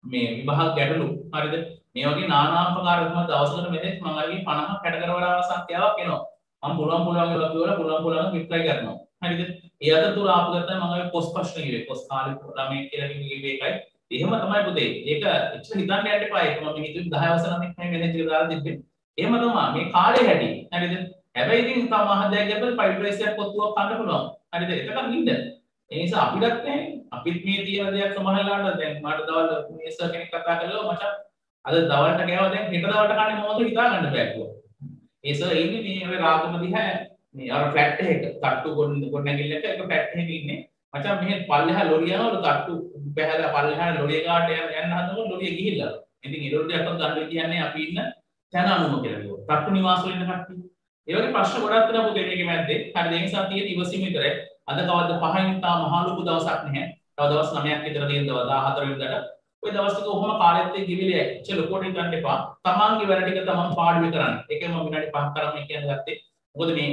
මේ විභාග ගැටලු. හරිද? මේ වගේ নানা ආකාර දවසකට මෙතෙක් මම අරගෙන 50ක් 60 කරවලා සංඛ්‍යාවක් එනවා. මම පුළුවන් ඒවා පුළුවන් රිප්ලයි කරනවා. හරිද? ඒ අතරතුර ආපු ගත්තා මම ඔය පොස් ප්‍රශ්න කිව්වේ. පොස් කාලේ ළමයි කියලා කිව්වේ ඒකයි. එහෙම තමයි පුතේ. ඒක එච්චර හිතන්න යන්න එපා. ඒක මම හිතුවේ 10 වසර ළමෙක් නේ මැනේජ් එක දාලා තිබ්බේ. එහෙම තමයි මේ කාලේ හැටි. හරිද? හැබැයි ඉතින් තම මහදයක් ගැබ්බල් ෆයිල් රයිස් එකක් පොත්තුවක් ගන්න පුළුවන්. හරිද? එතකන් ඉන්න. ඒ නිසා අපිටත් නැහැ. අපිත් මේ තියෙන දෙයක් සමහරලාට දැන් මට දවල් මේ සර් කෙනෙක් කතා කළා මචං අද දවල්ට ගෑවා දැන් හෙට දවල්ට කන්නේ මොකද හිතා ගන්න බෑ කිව්වා. ඒ සර් ඉන්නේ මේ රාගම දිහා මේ අර ෆ්ලැට් එක තට්ටු ගොඩනැගිල්ල එක ෆ්ලැට් එකේ ඉන්නේ. මචං මෙහෙන් පල්ලෙහා ලොරියනවලු තට්ටු බහැලා පල්ලෙහා ලොරිය ගාට යන්න හදනකොට ලොරිය ගිහිල්ලා. ඉතින් ඒ ලොරියක්වත් ගන්න කියන්නේ අපි ඉන්න තැන අනුම කියලා කිව්වා. තට්ටු නිවාස වල ඉන්න කට්ටිය. ඒ වගේ ප්‍රශ්න ගොඩක් තියෙනවා පුතේ මේකේ මැද්දේ. හරි ඒ නිසා තියෙන ඉවසීම විතරයි. අද කවද්ද 5 වෙනිදා මහා ලොකු දවසක් නැහැ. තව දවස් 9ක් විතර තියෙනවා 14 වෙනිදාට. ওই දවස් ටික ඔහොම කාලෙත් එක්ක ගිවිලයි. ලොකෝට ගන්න එපා. තමන්ගේ වැඩ ටික තමන් පාඩුවේ කරන්න. ඒකෙන් මම විනාඩි 5ක් කරන්න කියන ගත්තේ. මොකද මේ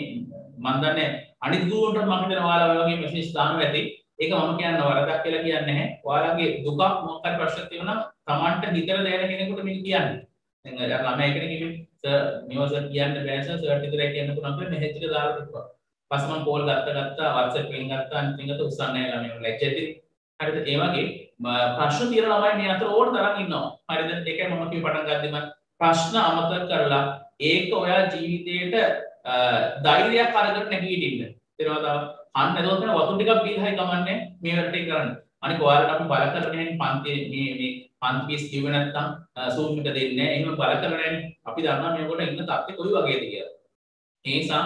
මම දන්නේ අනිත් ගුරුවරුන්ට මම හිතන ඔයාලා වගේ මෙසේජ් දානවා ඇති. ඒක මම කියන්න වරදක් කියලා කියන්නේ නැහැ. ඔයාලගේ දුකක් මොකක් හරි ප්‍රශ්නයක් තියෙනවා නම් තමන්ට හිතලා දැනෙන කෙනෙකුට මේක කියන්න. දැන් අර ළමයි කෙනෙක් කිව්වේ සර් නිවස කියන්න බෑ සර් සර්ට් විතරයි කියන්න පුළුවන් කියලා මෙහෙජ් එක දාලා තිබ්බා. පස්සේ මම කෝල් ගත්තා WhatsApp එකෙන් ගත්තා අනිත් එකට උස්සන්නේ නැහැ ළමයි ලැජ්ජා ඉතින්. හරිද? ඒ වගේ ප්‍රශ්න තියෙන ළමයි මේ අතර ඕන තරම් ඉන්නවා. හරිද? ඒකයි මම කිව්ව පටන් ගත්තම ප්‍රශ්න අමතක කරලා ඒක ඔයා ජීවිතේට ධෛර්යයක් අරගෙන නැගීටින්න. තේරෙනවද? අන්න එතකොට වතුර ටිකක් බීලා හරි කමන්නේ මේ වැඩේ කරන්න. අනික ඔයාලට අපි බල කරගෙන යන්නේ පන්ති මේ පන්ති පීස් කිව්වේ නැත්තම් සූම් එක දෙන්නේ නැහැ. එහෙම බල කරගෙන යන්නේ අපි දන්නවා මේකට ඉන්න තත්ත්වය කොයි වගේද කියලා. ඒ නිසා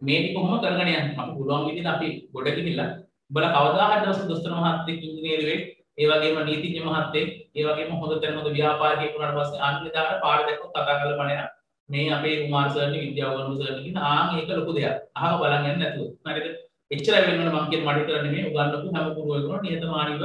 මේ ටික කොහොම කරගෙන යන්නේ අපි පුළුවන් විදිහට අපි ගොඩ ගිහිල්ලා උඹලා කවදා හරි දවසක දොස්තර මහත්තයෙක් ඉංජිනේරු වෙයි. ඒ වගේම නීතිඥ මහත්තයෙක්, ඒ වගේම හොඳ තැන හොඳ ව්‍යාපාරිකයෙක් වුණාට පස්සේ අන්න දාට පාර දැක්කොත් කතා කරලා බලන්න. මේ අපේ කුමාර සර්නි විද්‍යාව ගන්න සර්නි කියන ඒක ලොකු දෙයක්. අහක බලන් යන්න නැතුව. හරිද? එච්චරයි වෙනවනේ මම කියන මඩ කරන්නේ මේ උගන්නපු හැම පුරුවෙකුම නියතමානීව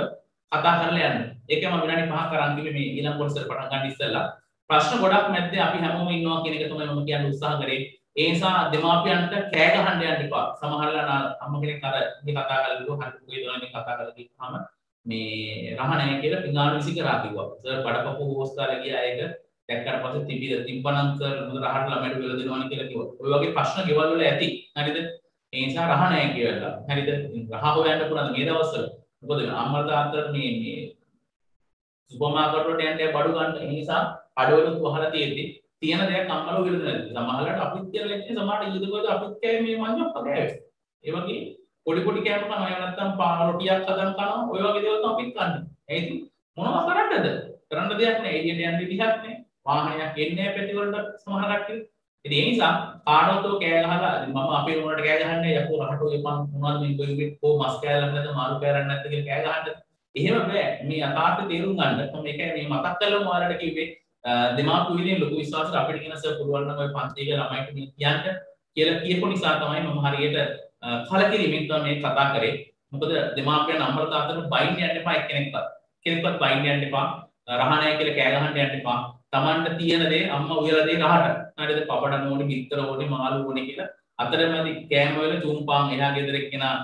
කතා කරලා යන්න. ඒකම විනාඩි 5ක් කරන් කිව්වේ මේ ඊළඟ කොටසට පටන් ගන්න ඉස්සෙල්ලා. ප්‍රශ්න ගොඩක් මැද්දේ අපි හැමෝම ඉන්නවා කියන එක තමයි මම කියන්න උත්සාහ කරේ. ඒ නිසා දෙමාපියන්ට කෑ ගහන්න යන්න එපා. සමහරලා අම්ම කෙනෙක් අර මේ කතා කරලා කිව්වා හරි පුතේ දොනේ කතා කරලා කිව්වම මේ රහ නැහැ කියලා පිඟාන විසි කරා කිව්වා. සර් බඩපපු හොස්තාලේ ගියා ඒක දැක්කට පස්සේ තිබ්බනම් සර් මොකද රහට ළමයට වෙලා දෙනවනේ කියලා කිව්වා. ඔය වගේ ප්‍රශ්න ගෙවල් වල ඇති. හරිද? ඒ නිසා රහ නැහැ කියලා. හරිද? රහ හොයන්න පුළුවන් මේ දවස්වල. මොකද අම්මලා තාත්තලා මේ සුපර් මාකට් වලට යන්නේ බඩු ගන්න. ඒ නිසා අඩවලුත් වහලා තියෙද්දි තියෙන දෙයක් අම්මලා විරුද්ධ නැති. සමහරවිට අපිත් කියලා ලෙන්නේ සමහරට ඊදකෝද අපිත් කෑ මේ මංජක් කෑවේ. ඒ වගේ පොඩි පොඩි කෑම කනවා එහෙම නැත්නම් පාන රොටියක් හදන් කනවා. ඔය වගේ දේවල් තමයි අපිත් කන්නේ. ඒ ඉතින් මොනවා කරන්නද? කරන්න දෙයක් නැහැ. එළියට යන්න විදිහක් නැහැ. වාහනයක් එන්නේ පැති වලට සමහර කට්ටිය. ඉතින් ඒ නිසා කාඩෝතෝ කෑ ගහලා මම අපේ උනට කෑ ගහන්නේ යකෝ රහටෝ එපන් මොනවද මේ කොයි මාස් කෑල්ලක් නැද්ද මාරු කෑල්ලක් නැද්ද කියලා කෑ ගහන්න. එහෙම බෑ. මේ යථාර්ථය තේරුම් ගන්න. මම ඒකයි මේ මතක් කරලා ඔයාලට කිව්වේ දෙමාපිය විදිහේ ලොකු විශ්වාසයක් අපිට කියන සර් පුළුවන් නම් ඔය පන්තියේ ළමයිට මේ කියන්න කියලා කියපු නිසා තමයි මම හරියට කලකිරීමෙන් තමයි මේ කතා කරේ. මොකද දෙමාපියන් අම්මලා තාත්තට බයින් යන්න එපා කෙනෙක්වත් බයින් යන්න එපා. රහ නැහැ කියලා කෑ ගහන්න යන්න එපා. Tamanට තියෙන දේ අම්මා උයලා දෙන රහට. හරිද? පපඩම් ඕනේ, බිත්තර ඕනේ, මාළු ඕනේ කියලා අතරමැදි කෑම වල චුම්පාන් එහා ගෙදර එක්කෙනා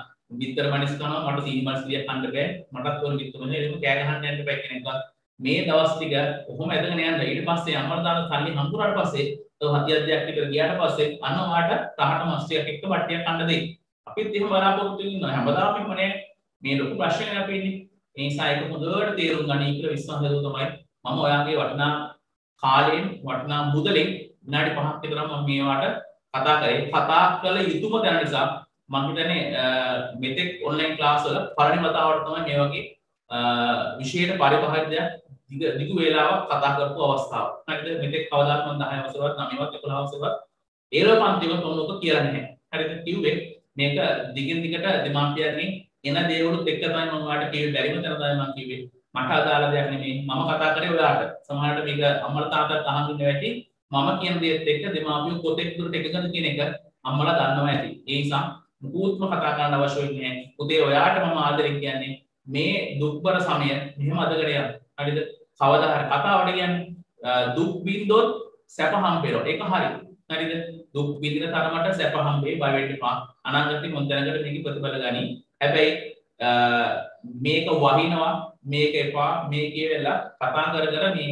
බිත්තර මනිස් කරනවා මට සීනි මනිස් දියක් කන්න බෑ. මටත් ඕනේ බිත්තර මනිස්. ඒක කෑ ගහන්න යන්න එපා කෙනෙක්වත්. මේ දවස් ටික කොහොම ඇදගෙන යන්න ඊට පස්සේ අම්මලා දාන තල්ලි හම්බුනාට පස්සේ තව හතියක් විතර ගියාට පස්සේ අන්න ඔයාට රහට මස් ටිකක් එක්ක බට්ටියක් කන්න දෙයි. අපිත් එහෙම බලාපොරොත්තු වෙනවා හැමදාම මොනේ මේ ලොකු ප්‍රශ්නයක් අපි ඉන්නේ. ඒ නිසා ඒක හොඳට තේරුම් ගන්න කියලා විශ්වාසය තමයි මම ඔයාගේ වටිනා කාලයෙන් වටිනා මුදලෙන් විනාඩි 5ක් විතර මම මේවට කතා කරේ. කතා කළ යුතුම දැන නිසා මම හිතන්නේ මෙතෙක් ඔන්ලයින් ක්ලාස් වල පළවෙනි වතාවට තමයි මේ වගේ විශේෂ පරිභාෂයක් දිගු වේලාවක් කතා කරපු අවස්ථාව. හරිද? මෙතෙක් කවදාත් මම 10 වසරවත් 9වත් 11 වසරවත් ඒලෝ පන්තිවල මොනක කියලා නැහැ. හරිද? කිව්වේ මේක දිගින් දිගට දෙමාපියන්ගෙන් එන දේවලුත් එක්ක තමයි මම ඔයාලට කිව්වේ බැරිම තැන තමයි මම කිව්වේ. මට අදාළ දෙයක් නෙමෙයි. මම කතා කරේ ඔයාලට. සමහරවිට මේක අම්මලා තාත්තලා අහන්න ඉන්න වෙටි මම කියන දේත් එක්ක දෙමාපියෝ කොතෙක් දුරට එකගද කියන එක අම්මලා දන්නවා ඇති. ඒ නිසා මුකුත්ම කතා කරන්න අවශ්‍ය වෙන්නේ නැහැ. පුතේ ඔයාට මම ආදරෙන් කියන්නේ මේ දුක්බර සමය මෙහෙම අදගෙන යන්න. හරිද? කවදා හරි කතාවට කියන්නේ දුක් විඳොත් සැප හම්බෙනවා. ඒක හරි. හරිද? දුක් විඳින තරමට සැප හම්බෙයි බය වෙන්න එපා. අනාගතේ මොන දැනකට මේක ප්‍රතිඵල ගනි. හැබැයි මේක වහිනවා මේක එපා මේ කියලා කතා කර කර මේ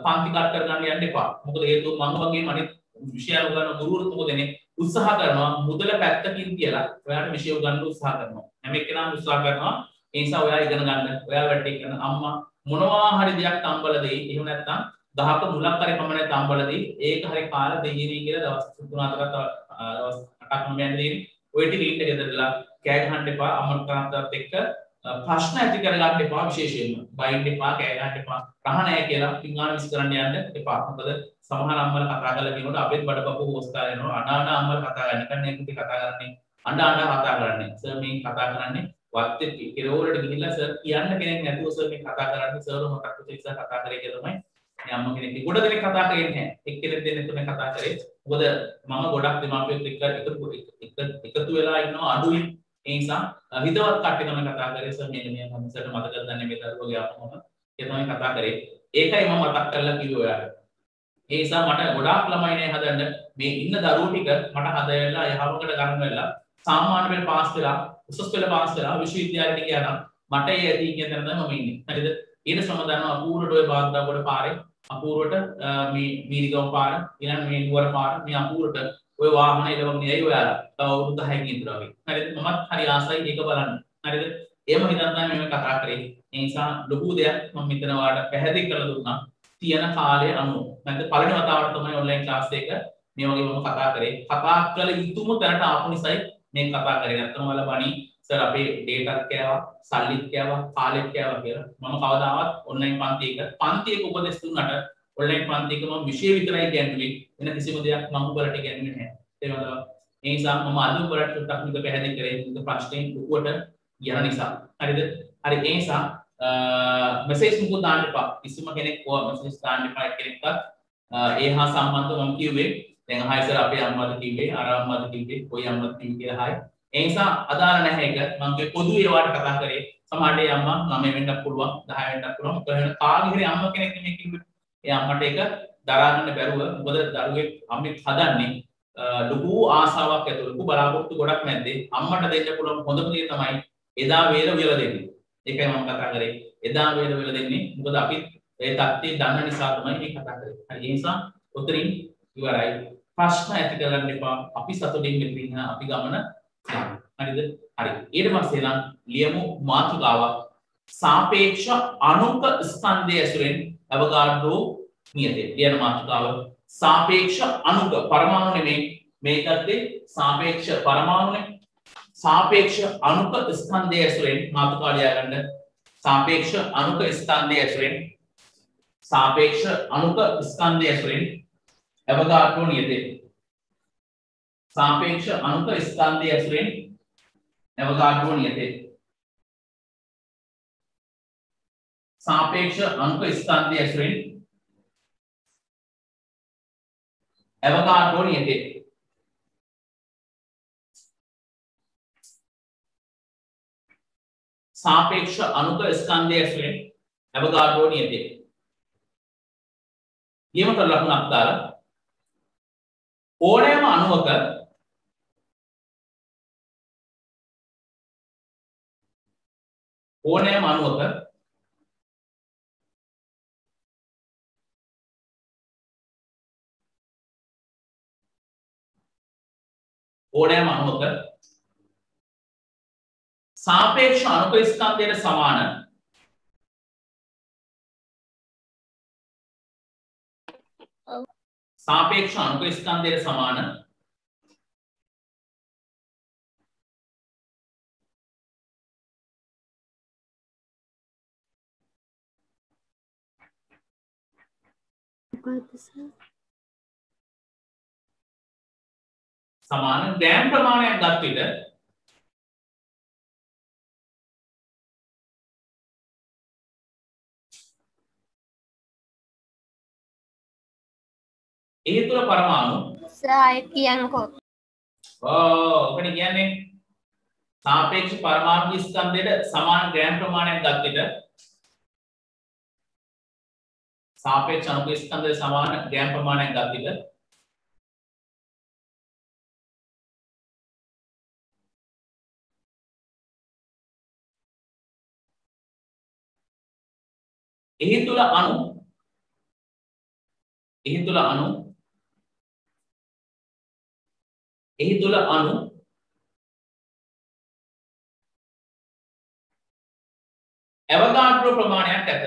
පන්ති කට් කර ගන්න යන්න එපා. මොකද හේතුව මම වගේම අනිත් විෂය උගන්න ගුරුවරුත් මොකද දෙන්නේ උත්සාහ කරනවා මුදල පැත්තකින් කියලා ඔයාලට විෂය උගන්න උත්සාහ කරනවා. හැම එක්කෙනාම උත්සාහ කරනවා. ඒ නිසා ඔයා ඉගෙන ගන්න. ඔයා වැඩ කරන අම්මා මොනවා හරි දෙයක් තම්බල දෙයි. එහෙම නැත්නම් දහක මුලක් හරි පමණ තම්බල දෙයි. ඒක හරි කාලා දෙයිනේ කියලා දවස් 3-4ක් දවස් 8ක් මම යන්නේ දෙන්නේ. ඔය ටික ඉන්න ගෙදරලා කෑ ගහන්න එපා. අම්මලා තාත්තලාත් එක්ක ප්‍රශ්න ඇති කරගන්න එපා විශේෂයෙන්ම. බයින්න එපා, කෑ ගහන්න එපා. රහ නැහැ කියලා පිංගාන විශ් කරන්න යන්න එපා. මොකද සමහර අම්මලා කතා කරලා කියනකොට අපෙත් බඩපපුව හොස්තා යනවා. අඬ අම්මලා කතා කරන්නේ. කන්නේ කුටි කතා කරන්නේ. අඬ කතා කරන්නේ. සර් මේ කතා කරන්නේ වත්තේ කෙරවලට ගිහිල්ලා සර් කියන්න කෙනෙක් නැතුව සර් මේ කතා කරන්නේ සර් මතක් වෙච්ච නිසා කතා කරේ කියලා තමයි මේ අම්ම කෙනෙක් ගොඩ දෙනෙක් කතා කරේ නැහැ එක්කෙනෙක් දෙන්නෙක් තමයි කතා කරේ මොකද මම ගොඩක් දෙමාපියොත් එක්ක එකතු වෙලා ඉන්නවා අඩුයි ඒ නිසා හිතවත් කට්ටිය තමයි කතා කරේ සර් මෙන්න මේ මම සර්ට මතක ගන්න මේ දරුවගේ අපමණ ඒ තමයි කතා කරේ ඒකයි මම මතක් කරලා කිව්වේ ඔයාලට ඒ නිසා මට ගොඩාක් ළමයි නේ හදන්න මේ ඉන්න දරුවෝ ටික මට හදලා යහමකට ගන්න වෙලා සාමාන්‍ය පෙළ පාස් වෙලා උසස් පෙළ පාස් වෙලා විශ්වවිද්‍යාලයට ගියා නම් මට ඒ ඇති කියන තැන තමයි මම ඉන්නේ. හරිද? ඊට සමග අපූර්වට ඔය බාග්දාගොඩ පාරේ අපූර්වට මේ මීරිගම පාර ඊළඟ මේ නුවර පාර මේ අපූර්වට ඔය වාහන ඉලවන්නේ ඇයි ඔයාලා? තව අවුරුදු 10කින් විතර වගේ. හරිද? මමත් හරි ආසයි ඒක බලන්න. හරිද? එහෙම හිතන් තමයි මම කතා කරේ. ඒ නිසා ලොකු දෙයක් මම මෙතන ඔයාලට පැහැදිලි කරලා දුන්නා. තියෙන කාලය අනුව. නැත්නම් පළවෙනි වතාවට තමයි ඔන්ලයින් ක්ලාස් එක මේ වගේ මම කතා කරේ. කතා කළ යුතුම තැනට ආපු නිසායි මේ කතා කරේ. නැත්නම් ඔයාලා බණි සර් අපේ ඩේටාත් කෑවා, සල්ලිත් කෑවා, කාලෙත් කෑවා කියලා. මම කවදාවත් ඔන්ලයින් පන්තියක උපදෙස් දුන්නට ඔන්ලයින් පන්තියක මම විෂය විතරයි කියන්නේ. වෙන කිසිම දෙයක් මම ඔයාලට කියන්නේ නැහැ. තේරුණාද? ඒ නිසා මම අද ඔයාලට ටෙක්නික පැහැදිලි කරේ මේ ප්‍රශ්නේ ලුකුවට යන නිසා. හරිද? හරි ඒ නිසා මෙසේජ් මුකුත් දාන්න එපා. කිසිම කෙනෙක් මෙසේජ් දාන්න එපා කෙනෙක්වත්. ඒ හා සම්බන්ධව මම කිව්වේ දැන් අහයි සර් අපේ අම්මද කිව්වේ අර අම්මද කිව්වේ කොයි අම්මද කිව්වේ කියලා අහයි. ඒ නිසා අදාළ නැහැ ඒක. මම කිය පොදු ඒවාට කතා කරේ. සමහරට ඒ අම්මා 9 වෙන්නත් පුළුවන් 10 වෙන්නත් පුළුවන්. කොහෙද කාගේ හරි අම්මා කෙනෙක් නෙමෙයි කිව්වේ. ඒ අම්මට ඒක දරා ගන්න බැරුව මොකද දරුවෙක් අම්මෙක් හදන්නේ ලොකු ආසාවක් ඇතුව ලොකු බලාපොරොත්තු ගොඩක් නැද්දේ අම්මට දෙන්න පුළුවන් හොඳම දේ තමයි එදා වේල වියලා දෙන්නේ. ඒකයි මම කතා කරේ. එදා වේල වියලා දෙන්නේ මොකද අපි ඒ தත්ත්වය දන්න නිසා තමයි මේ කතා කරේ. හරි ඒ නිසා උතරින් ඉවරයි. ප්‍රශ්න ඇති කරගන්න එපා. අපි සතුටින් මෙතනින් අපි ගමන යමු. හරිද? හරි. ඊට පස්සේ නම් ලියමු මාතෘකාවක්. සාපේක්ෂ අණුක ස්කන්ධය ඇසුරෙන් අවගාඩ්‍රෝ නියතේ. ලියන මාතෘකාව सापेक्ष अणुक परमाणु නෙමෙයි මේකත් सापेक्ष परमाणुනේ सापेक्ष अणुक ස්කන්ධය ඇසුරෙන් මාතෘකාව ලියා ගන්න सापेक्ष अणुक ස්කන්ධය ඇසුරෙන් सापेक्ष अणुक ස්කන්ධය ඇසුරෙන් අවගාඩ්‍රෝ නියතේ सापेक्ष अणुक ස්කන්ධය ඇසුරෙන් අවගාඩ්‍රෝ නියතේ सापेक्ष अणुक ස්කන්ධය ඇසුරෙන් Avogadro නියතේ सापेक्ष अणुक ස්කන්ධය ඇසුරෙන් Avogadro නියතේ ඊමත ලකුණක් දාලා ඕනෑම අණුවක सापेक्ष अणुक ස්කන්ධයට සමාන सापेक्ष अणुक ස්කන්ධයට සමාන සමාන ග්‍රෑම් ප්‍රමාණයක් ගත් විට ඒ තුල පරමාණු සායත් කියන්නකෝ. ඔකනේ කියන්නේ සාපේක්ෂ පරමාණු ස්කන්ධයට සමාන ග්‍රෑම් ප්‍රමාණයක් ගත් විට सापेक्ष अणुक ස්කන්ධයට සමාන ග්‍රෑම් ප්‍රමාණයක් ගත් විට එහි තුල අණු අවගාඩ්‍රෝ ප්‍රමාණයක් ඇත.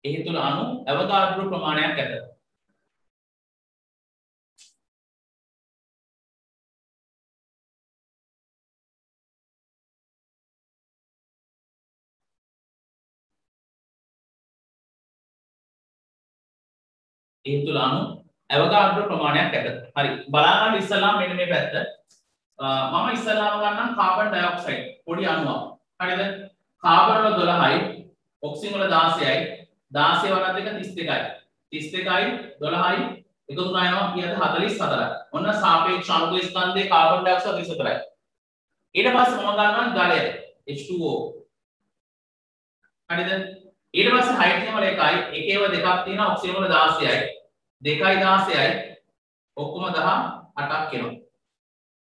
එහි තුල අණු අවගාඩ්‍රෝ ප්‍රමාණයක් ඇත. ඒ තුල අණු අවගාඩ්‍රෝ ප්‍රමාණයක් ඇත. හරි. බලා ගන්න ඉස්සලා මෙන්න මේ පැත්ත. මම ඉස්සලාම ගන්නම් කාබන් ඩයොක්සයිඩ් පොඩි අණුවක්. හරිද? කාබන් වල 12යි, ඔක්සිජන් වල 16යි. 16 වරක් දෙක 32යි. 32යි 12යි එකතු කරනවා කියද 44යි. ඔන්න සාපේක්ෂ අණුක ස්කන්ධයේ කාබන් ඩයොක්සයිඩ් 34යි. ඊට පස්සේ මම ගන්නවා ජලය H2O. හරිද? ඊට පස්සේ හයිඩ්‍රජන් වල එකයි, එකේව දෙකක් තියෙනවා, ඔක්සිජන් වල 16යි. 2යි 16යි ඔක්කොම 18ක් එනවා.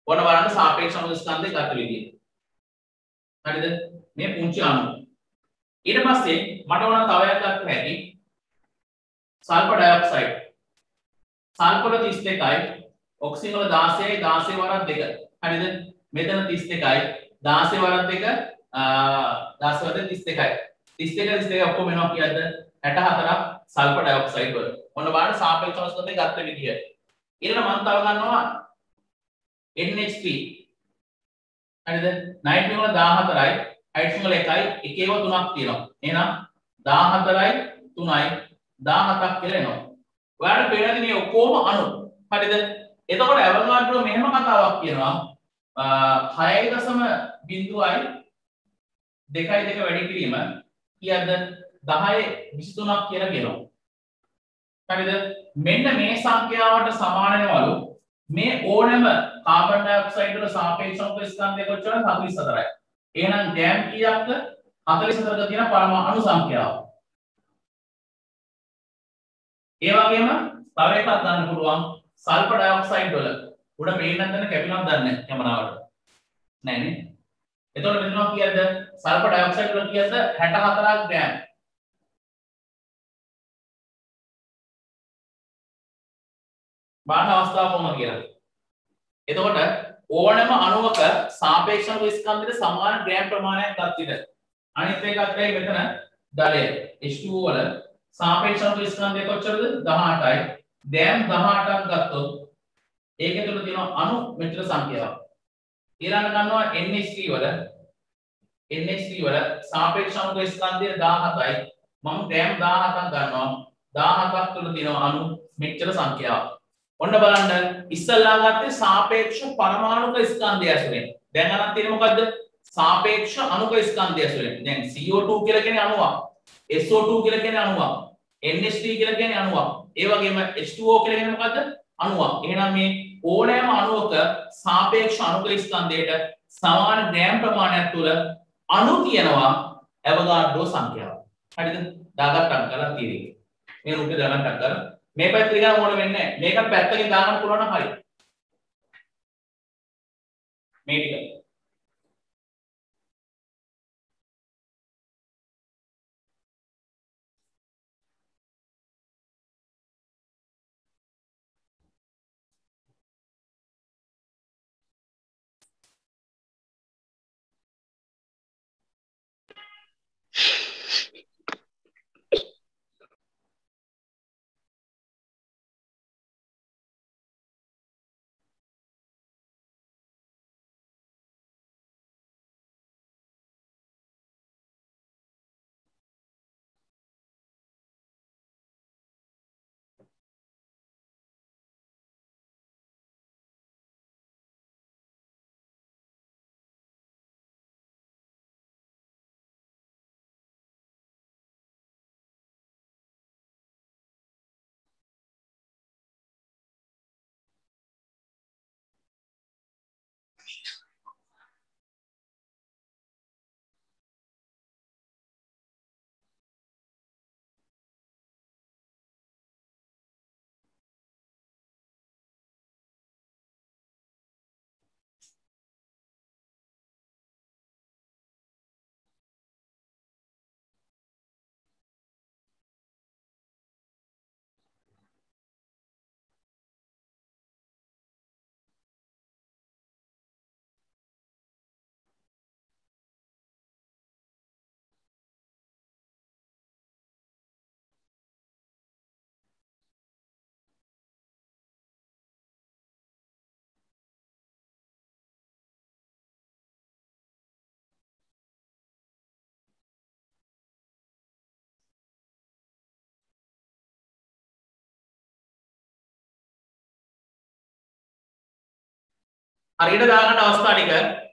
ඔන්න බලන්න සාපේක්ෂ අණු ස්කන්ධය ගත විදිය. හරිද? මේ පුංචි අණු. ඊට පස්සේ මට ඕන තව එකක් ගන්න හැටි සල්ෆර් ඩයොක්සයිඩ්. සල්ෆර් 32යි, ඔක්සිජන් වල 16යි, 16 වරක් 2. හරිද? මෙතන 32යි, 16 වරක් 2 16 වරක් 32යි. 32 ඔක්කොම එනවා කියද්ද 64ක් සල්ෆර් ඩයොක්සයිඩ් වල. ඔන්න බලන්න සාපේක්ෂ අණු ස්කන්ධය ගත විදිය. ඊළඟ මම තව ගන්නවා NH3. හරිද? නයිට්‍රජන් වල 14යි, හයිඩ්‍රජන් වල 1යි, එකේව 3ක් තියෙනවා. එහෙනම් 14යි 3යි 17ක් කියලා එනවා. ඔයාලට පේනද මේ ඔක්කොම අණු. හරිද? එතකොට අවගාඩ්‍රෝ මෙහෙම කතාවක් කියනවා 6.0.2යි 2 වැඩි කිරීම කීයද 10 23ක් කියලා කියනවා. හරිද? මෙන්න මේ සංඛ්‍යාවට සමාන වෙනවලු මේ ඕනෑම කාබන් ඩයොක්සයිඩ් වල සාපේක්ෂව ස්කන්ධය කොච්චරද? 44යි. එහෙනම් ගෑම් කීයක්ද? 44ක තියෙන පරමාණු සංඛ්‍යාව. ඒ වගේම තව එකක් ගන්න පුළුවන් සල්ෆර් ඩයොක්සයිඩ් වල උඩ පේන්න නැත්නම් කැපිනවද දන්නේ නැහැ කැමරාවට. නෑ නේ. එතකොට මෙතන කීයද? සල්ෆර් ඩයොක්සයිඩ් වල කීයද? 64ක් ග්‍රෑම්. බාහන අවස්ථාව කොහොමද කියලා. එතකොට ඕනෑම අණුවක සාපේක්ෂව ස්කන්ධයට සමාන ග්‍රෑම් ප්‍රමාණයක් ගත් විට අනිත් එකත් ඒ මෙතන දලය H2O වල සාපේක්ෂව ස්කන්ධය කොච්චරද? 18යි. ග්‍රෑම් 18ක් ගත්තොත් ඒකේ තුල තියෙන අණු මෙතර සංඛ්‍යාව. ඊළඟ ගන්නවා NH3 වල සාපේක්ෂව ස්කන්ධය 17යි. මම ග්‍රෑම් 17ක් ගන්නවා. 17ක් තුල තියෙන අණු මෙච්චර සංඛ්‍යාව. ඔන්න බලන්න ඉස්සල්ලා ගත්තේ සාපේක්ෂ පරමාණුක ස්කන්ධය ඇසුරෙන්. දැන් අරන් තියෙන්නේ මොකද්ද? සාපේක්ෂ අණුක ස්කන්ධය ඇසුරෙන්. දැන් CO2 කියලා කියන්නේ අණුවක්. SO2 කියලා කියන්නේ අණුවක්. NH3 කියලා කියන්නේ අණුවක්. ඒ වගේම H2O කියලා කියන්නේ මොකද්ද? අණුවක්. එහෙනම් මේ ඕනෑම අණුවක සාපේක්ෂ අණුක ස්කන්ධයට සමාන ග්‍රෑම් ප්‍රමාණයක් තුල අණු තියෙනවා ඇවෝගාඩ්‍රෝ සංඛ්‍යාව. හරිද? දාගත්තක් කරලා තියෙන්නේ. මේ රූපේ දාගත්තක් කරලා මේ පැත්තට ගියාම ඕන වෙන්නේ නැහැ. මේක පැත්තකින් දාගන්න පුළුවන් නම් හරි. මේ ටික. හරියට දාගන්න අවස්ථා ටික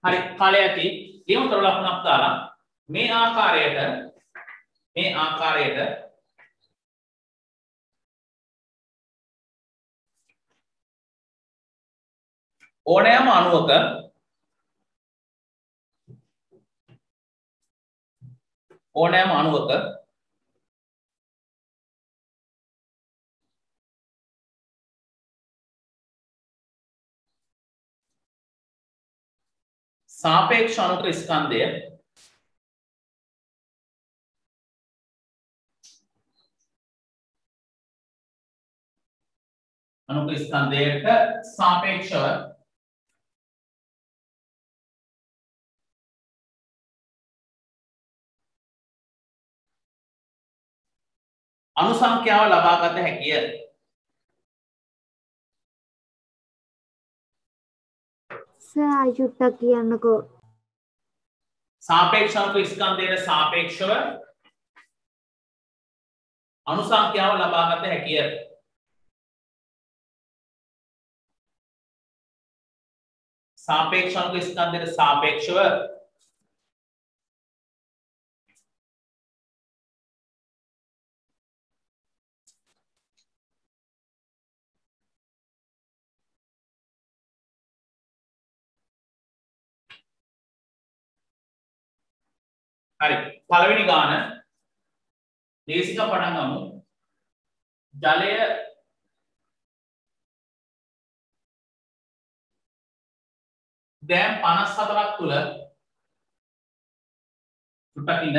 හරි කාලය ඇති ඒ උතර ලකුණක් දාලා මේ ආකාරයට ඕනෑම අණුවක සාපේක්ෂ අණුක ස්කන්ධය ස්කන්ධයට සාපේක්ෂව අණු සංඛ්‍යාව ලබාගත හැකිය. සර් ආයුට්ටක් කියන්නකෝ. සාපේක්ෂ අණුක ස්කන්ධයට සාපේක්ෂව අණු සංඛ්‍යාව ලබාගත හැකිය. सापेक्ष अणु के स्कंधයට सापेक्षව හරි පළවෙනි ගාන දේශික පටන් ගමු. ජලය දැන් 54ක් තුල චුට්ටක් ඉන්න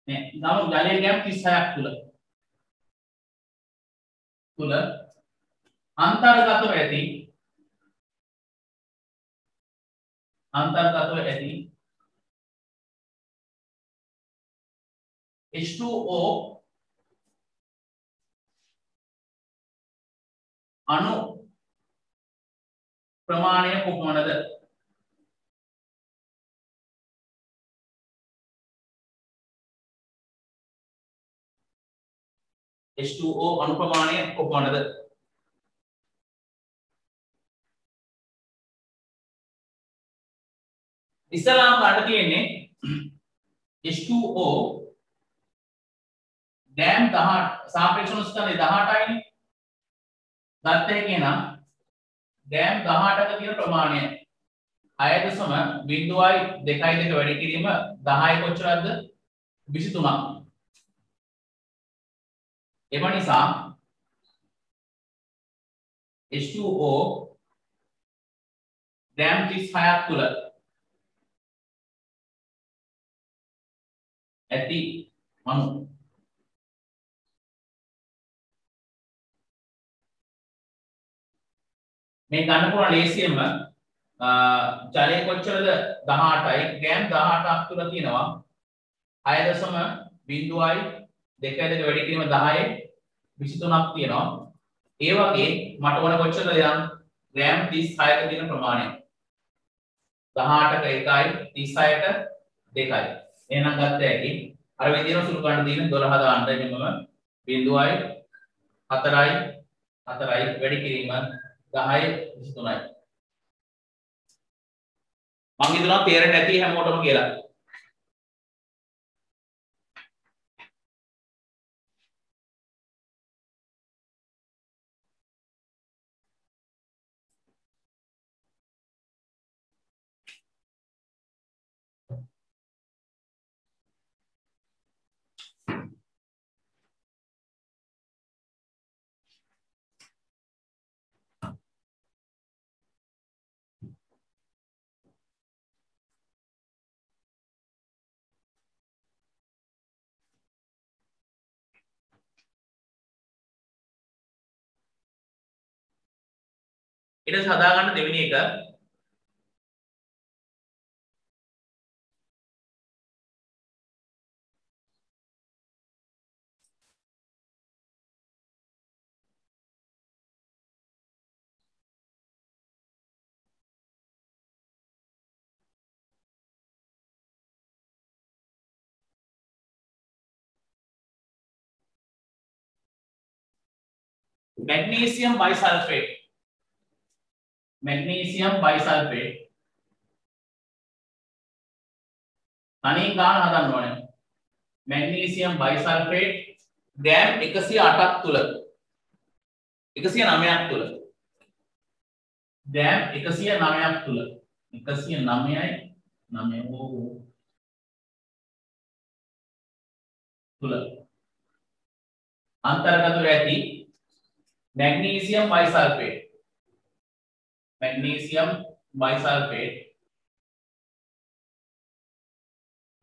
නේ ගමු ජලයේ ගැම් 36ක් තුල අන්තර්ගතව ඇති H2O अणु प्रमाणय कोपमणද H2O अणु प्रमाणय कोपमणද ඉස්සලාම ගන්න තියෙන්නේ H2O දැන් 18 සාපේක්ෂ ස්කන්ධය 18යිනේ ගත්ත එකේ නම් දැන් 18ක තියෙන ප්‍රමාණය 6.02 වැඩි කිරීම 10 කොච්චරද 23ක්. එම නිසා H2O දැන් 36ක් තුල ඇති අණු මේ ගන්න පුළුවන් ලේසියෙන්ම ජලය කොච්චරද 18යි ගෑම් 18ක් තුල තියෙනවා 6.02 වැඩි කිරීම 10 23ක් තියෙනවා. ඒ වගේ මට ඕන කොච්චරද යම් ග්‍රෑම් 36ක තියෙන ප්‍රමාණය 18ක 1යි 36ක 2යි. එහෙනම් ගත්ත හැකි අර විදිහට සුළු ගන්න තියෙන 12 දාන්න එන්නම 0යි 4යි 4යි වැඩි කිරීම 10 23යි. මම හිතනවා තේරෙන්නේ නැති හැමෝටම කියලා. ඊට පස්සේ හදා ගන්න දෙවෙනි එක मैग्नीशियम बाइसल्फेट තනින් ගාන හදන්න ඕනේ. मैग्नीशियम बाइसल्फेट ග්‍රෑම් 108ක් තුල 109ක් තුල ග්‍රෑම් 109ක් තුල 109යි 9 තුල අන්තර්ගත ඇති मैग्नीशियम बाइसल्फेट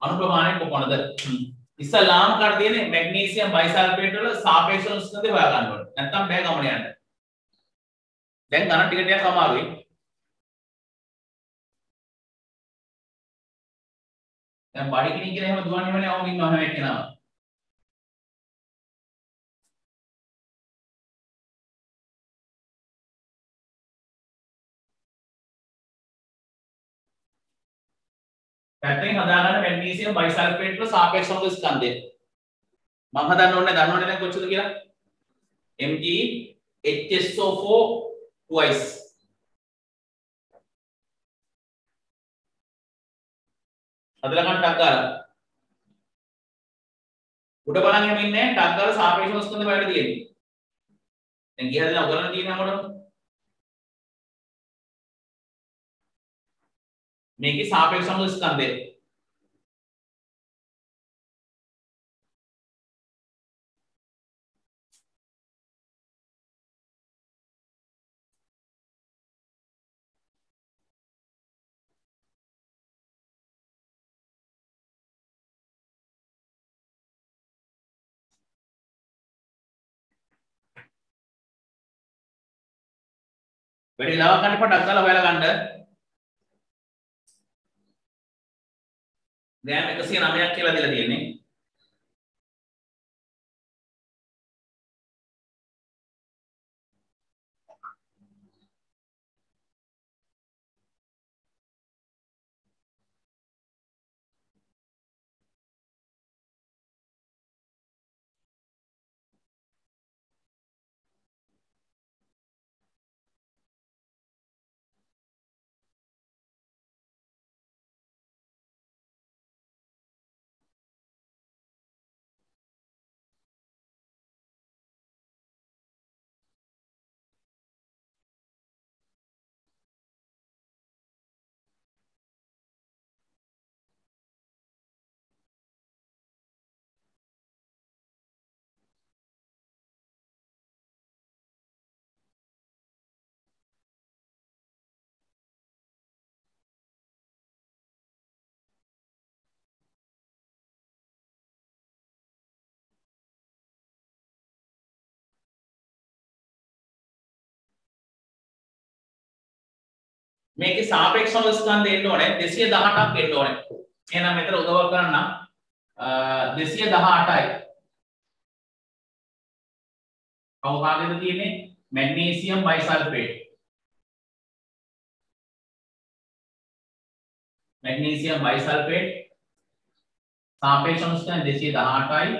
अणु प्रमाण කොහොමද ඉස්සලාම කර දෙන්නේ मैग्नीशियम बाइसल्फेट වල සාපේක්ෂ උෂ්ණතාවය හොයා ගන්න ඕනේ නැත්නම් බෑ ගමන යන්න දැන් ගණන් ටික ටිකක් අමාරුයි දැන් බඩ කිනි කියලා එහෙම දුවන්නේම නෑ ඔහොම ඉන්නවා හැම එක්කෙනාම පැත්තෙන් හදාගන්න मैग्नीशियम बाइसल्फेट වල සාපේක්ෂ ස්කන්ධය මම හදන්න ඕනේ දන්නවනේ දැන් කොච්චරද කියලා MgHSO4 twice හදලා ගන්න ටක් ගාලා උඩ බලන් එහෙම ඉන්නේ ටක් ගාලා සාපේක්ෂ ස්කන්ධය බලන්න තියෙන්නේ දැන් ගියහදලා උගලන තියෙනවා මොකටද මේකේ සාපේක්ෂ ස්කන්ධය වැඩි ලාවක් ගන්න පටක් ගාලා හොයලා ගන්න ග්‍රෑම් 109ක් කියලා දීලා තියෙන්නේ මේකේ සාපේක්ෂ ස්කන්ධය එන්න ඕනේ 218ක් එන්න ඕනේ. එහෙනම් මෙතන උදව් කරන්න 218යි. කවුරුහාගෙද තියෙන්නේ? Magnesium bisulphate. मैग्नीशियम बाइसल्फेट सापेक्ष स्कंध 218යි.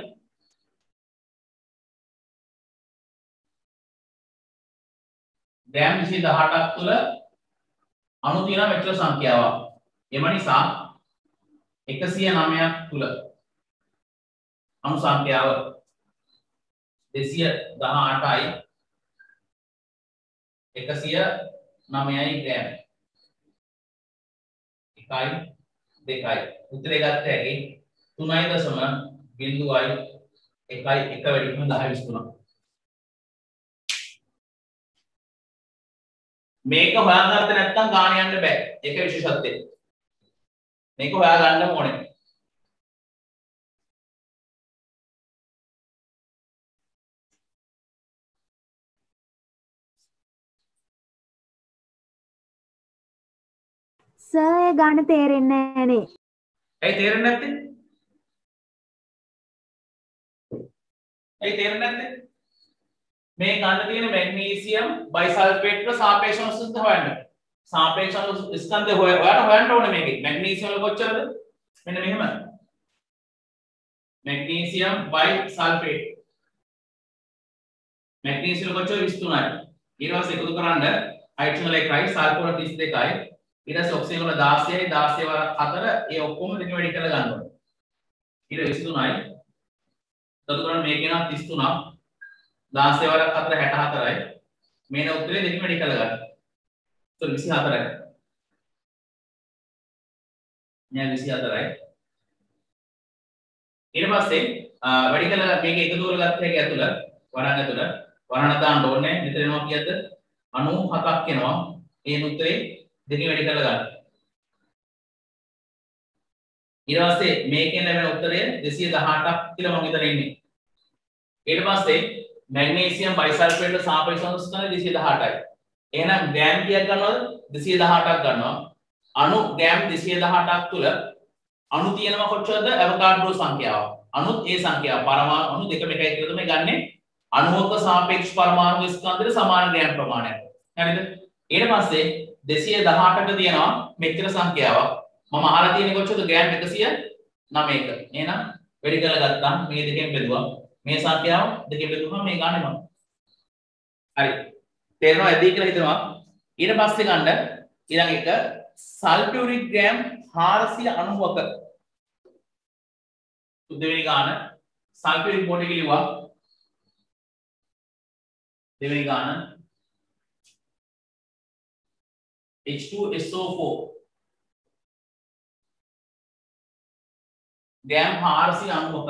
ග්‍රෑම් 218ක් තුල අණු තියෙන මෙච්චර සංඛ්‍යාවක්. එම නිසා 109ක් තුල අණු සංඛ්‍යාව 218යි 109යි ග්‍රෑම්. 1යි 2යි උත්තරේ ගත්ත හැකි 3.01යි 1 වැඩිම 10 23. මේක හොයාගන්න නැත්නම් ගාන යන්න බෑ. ඒක විශේෂත්වය. මේක හොයාගන්න ඕනේ. සර් ඒ ගාන තේරෙන්නේ නැහනේ. ඇයි තේරෙන්නේ නැත්තේ? ඇයි තේරෙන්නේ නැත්තේ? මේ ගන්න තියෙන मैग्नीशियम बाइसल्फेट වල සාපේක්ෂ ස්කන්ධ හොයන්න. සාපේක්ෂ ස්කන්ධ හොයන්න ඕනේ මේකේ. मैग्नीशियम වල කොච්චරද? මෙන්න මෙහෙම. मैग्नीशियम बाइसल्फेट මැග්නීසියම් කොච්චර 23යි. ඊට පස්සේ එකතු කරන්න හයිඩ්‍රජන් වල 1යි සල්ෆර් වල 32යි. ඊට පස්සේ ඔක්සිජන් වල 16යි 16 වල 4 ඒ ඔක්කොම දෙක වැඩි කරලා ගන්න ඕනේ. ඊට 23යි. එකතු කරන්න මේකේ නම් 33ක් 16 වල 4 64යි. මේන උත්තරේ දෙකම වැඩි කරලා ගන්න. ඒතකොට 24යි. නෑ 24යි. ඊට පස්සේ වැඩි කරලා මේක එකතු කරලා ගත්ත එක ඇතුළ වරහන් ඇතුළ වරහන් දාන්න ඕනේ. මෙතන එනවා කීයද? 97ක් එනවා. ඒ උත්තරේ දෙකෙන් වැඩි කරලා ගන්න. ඊට පස්සේ මේකෙන් ලැබෙන උත්තරය 218ක් කියලා මම හිතන ඉන්නේ. ඊට පස්සේ මැග්නීසියම් බයිසල්ෆේට් සාපේක්ෂ සංස්කරණය 218යි. එහෙනම් ග්‍රෑම් කීයක් ගන්නවද? 218ක් ගන්නවා. අණු ග්‍රෑම් 218ක් තුල අණු තියෙනවා කොච්චරද? අවොගාඩ්‍රෝ සංඛ්‍යාව. අණුත් ඒ සංඛ්‍යාව පරමාණු අණු දෙකම එකයි කියලා තමයි ගන්නෙ. අණුවක සාපේක්ෂ පරමාණු ස්කන්ධයට සමාන ග්‍රෑම් ප්‍රමාණයක්. හරිද? ඊට පස්සේ 218ක තියෙනවා මෙච්චර සංඛ්‍යාවක්. මම අහලා තියෙන්නේ කොච්චරද? ග්‍රෑම් 109ක. එහෙනම් වැඩි කරලා ගත්තා මේ දෙකෙන් බෙදුවා. මේ සංඛ්‍යාව දෙකෙන් බෙදුවම මේ ගානේ මම. හරි. තේරෙනවද ඇදී කියලා හිතනවා. ඊට පස්සේ ගන්න ඊළඟ එක සල්ෆියුරික් ග්‍රෑම් 490ක. දෙවෙනි ගාන සල්ෆියුරික් බෝඩ් එක ලිව්වා. දෙවෙනි ගාන H2SO4 ග්‍රෑම් 490ක.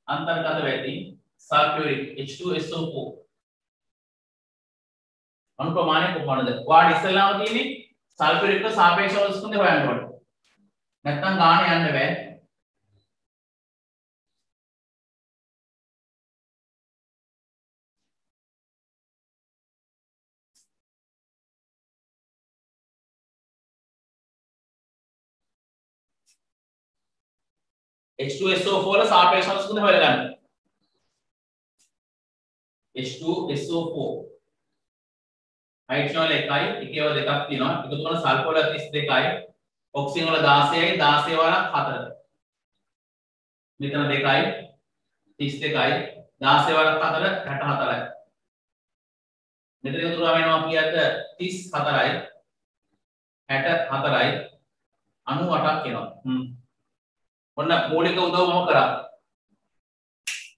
अंतर्गत वैधि सल्फ्यूरिक H2SO4 අණු ප්‍රමාණය කොහොමද? ඔයාලා ඉස්සෙල්ලාම තියෙන්නේ සල්ෆියුරික් එක සාපේක්ෂව ස්කන්ධය හොයන්න ඕනේ. නැත්නම් ගාන යන්න බෑ. H2SO4 වල සාපේක්ෂ ස්කන්ධය හොයලා ගන්න. H2SO4 හයිඩ්‍රජන් වල 1යි එකේව දෙකක් තියෙනවා. එකතු කරන සල්ෆර් වල 32යි ඔක්සිජන් වල 16යි 16 වල 4. මෙතන 2යි 32යි 16 වල 4 64යි. මෙතන එකතු කරා වෙනවා කීයද? 34යි 64යි 98ක් එනවා. ඔන්න මූලික උදව් මම කරා.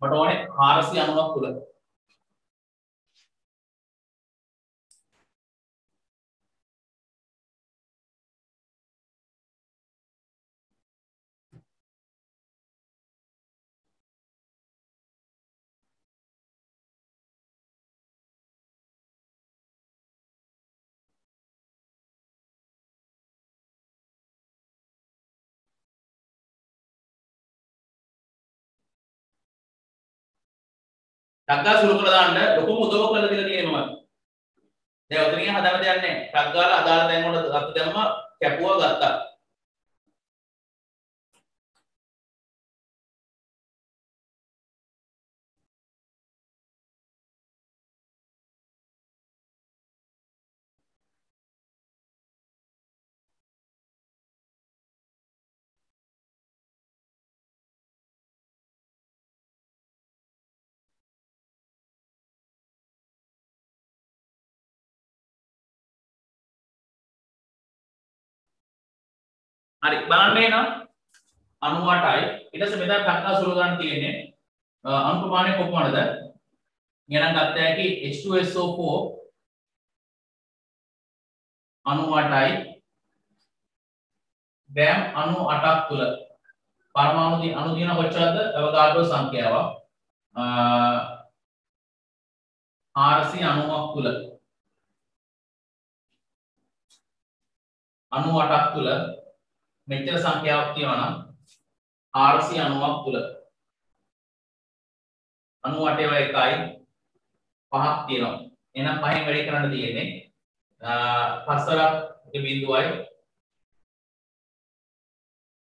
මට ඕනේ 490ක් තුල. ටග්ගා සුළු කරලා දාන්න ලොකුම උදව්වක් කරලා දීලා තියෙනවා මම. දැන් ඔතනින් හදන්න දෙයක් නැහැ. ටග්ගාලා අදාළ තැන් වල අත දැම්ම කැපුවා ගත්තා. හරි බලන්න එනවා 98යි ඊට පස්සේ මෙතන ටග්ගා සුළු ගන්න තියෙන්නේ අණු ප්‍රමාණය කොපමණද? ගණන් ගත්ත හැකි H2SO4 98යි ග්‍රෑම් 98ක් තුල පරමාණු අණු දින කොච්චරද? අවොගාඩ්‍රෝ සංඛ්‍යාව 490ක් තුල 98ක් තුල මෙච්චර සංඛ්‍යාවක් තියෙනවා නම් 490ක් තුල 98 ඒවා එකයි 5ක් තියෙනවා. එහෙනම් 5න් වැඩි කරන්න තියෙන්නේ 5 බිඳුවයි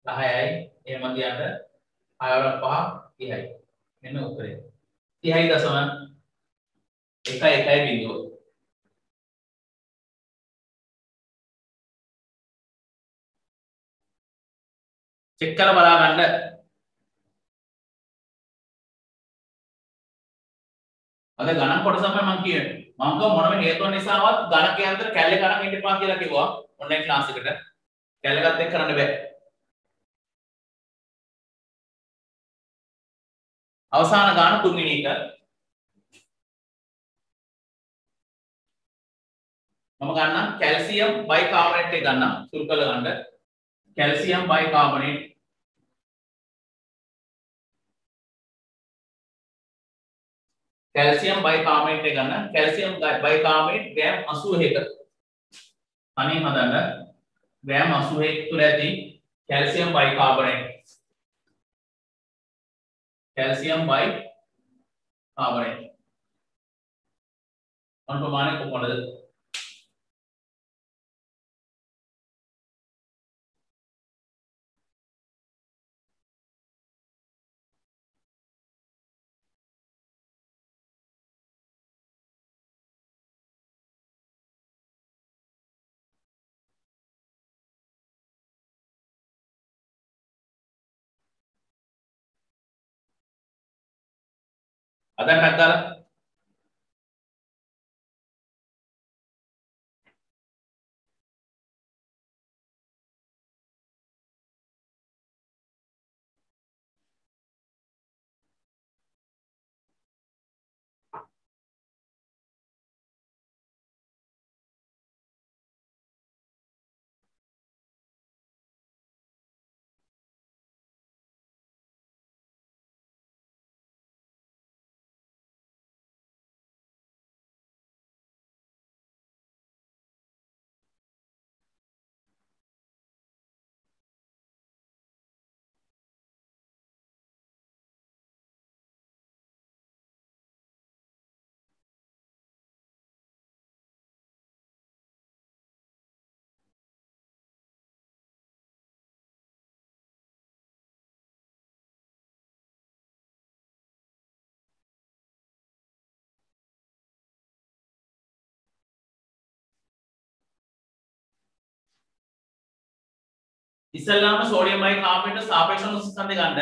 10යි එහෙම කියන්න 6 වරක් 5 30යි. මෙන්න උත්තරේ 30.1 බිඳුව. චෙක් කරලා බලා ගන්න. අද ගණන් කොටස තමයි මම කියන්නේ. මම කව මොනම හේතුවක් නිසාවත් ගණකේ අතර කැලේ ගණන් ඉන්න එපා කියලා කිව්වා ඔන්ලයින් ක්ලාස් එකට. කැලේගත් එක්ක කරන්න බෑ. අවසාන ගාන 3 වෙනි එක. මම ගන්නම් කැල්සියම් බයිකාබනේට් එක ගන්නම් සුළු කරලා ගන්න. කැල්සියම් බයිකාබනේට් कैल्शियम बाइकार्बोनेट එක ගන්න. कैल्शियम बाइकार्बोनेट ග්‍රෑම් 81ක. තනියම හදන්න. ග්‍රෑම් 81 තුල ඇති कैल्शियम बाइकार्बोनेट. Calcium bicarbonate. අන්න ප්‍රමාණය කොහොමද? අදන් නැත්නම් ඉස්සල්ලාම සෝඩියම් බයිකාබනේට් සාපේක්ෂ අනුස්කන්ධය ගන්න.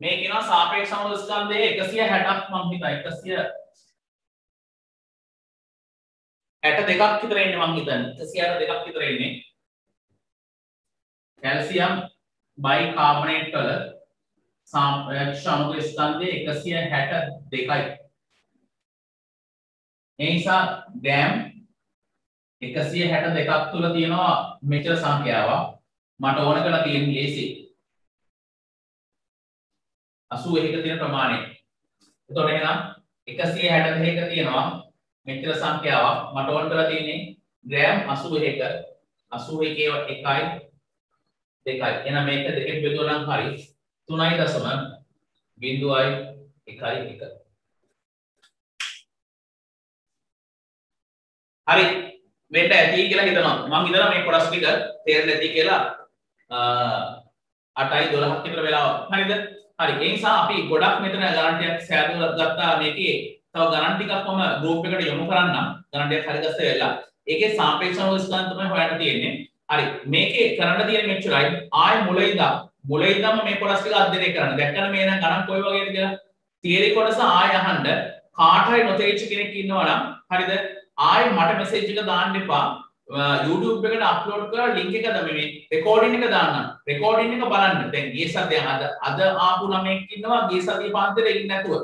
මේ කියනවා සාපේක්ෂ අනුස්කන්ධයේ 160ක් මම හිතා 162ක් විතර එන්නේ මම හිතන්නේ 162ක් විතර එන්නේ. කැල්සියම් බයිකාබනේට් වල සාපේක්ෂ අනුස්කන්ධය 162යි. ඒ නිසා ග්‍රෑම් 162ක් තුල තියෙනවා මෙච්චර සංඛ්‍යාවක්. මට ඕන කරලා තියෙන්නේ AC 81ක තියෙන ප්‍රමාණය. එතකොට එහෙනම් 162ක තියෙනවා මෙච්චර සංඛ්‍යාවක්. මට ඕන කරලා තියෙන්නේ ග්‍රෑම් 81ක 81 1යි 2යි. එහෙනම් මේක දෙකෙන් බෙදුවා නම් හරි 3.01. හරි වෙන්න ඇති කියලා හිතනවා. මම හිතනවා මේ කොටස් ටික තේරෙන්නේ නැති කියලා 8යි 12ක් විතර වෙලාව. හරිද? හරි. ඒ නිසා අපි ගොඩක් මෙතන ගණන් ටිකක් සෑදලා ගත්තා. මේකේ තව ගණන් ටිකක් මම ගෲප් එකට යොමු කරන්නම්. ගණන් ටිකක් හරි ගස්ස වෙලා. ඒකේ සාපේක්ෂ අනුස්කන්ධ තමයි හොයන්න තියෙන්නේ. හරි. මේකේ කරන්න තියෙන මෙච්චරයි. ආය මුලින්දම මේ කොටස් ටික අධ්‍යයනය කරන්න. දැක්කම මේ නම් ගණන් කොයි වගේද කියලා. තියරි කොටස ආය අහන්න. කාට හරි නොතේරිච්ච කෙනෙක් ඉන්නවා නම් හරිද? ආයෙ මට මෙසේජ් එක දාන්න එපා. YouTube එකට අප්ලෝඩ් කරලා link එක මේ රෙකෝඩින් එක දාන්න. රෙකෝඩින් එක බලන්න. දැන් ගිය සතියේ අද ආපු ළමෙක් ඉන්නවා ගිය සතියේ පන්තිරේ ඉන්නේ නැතුව.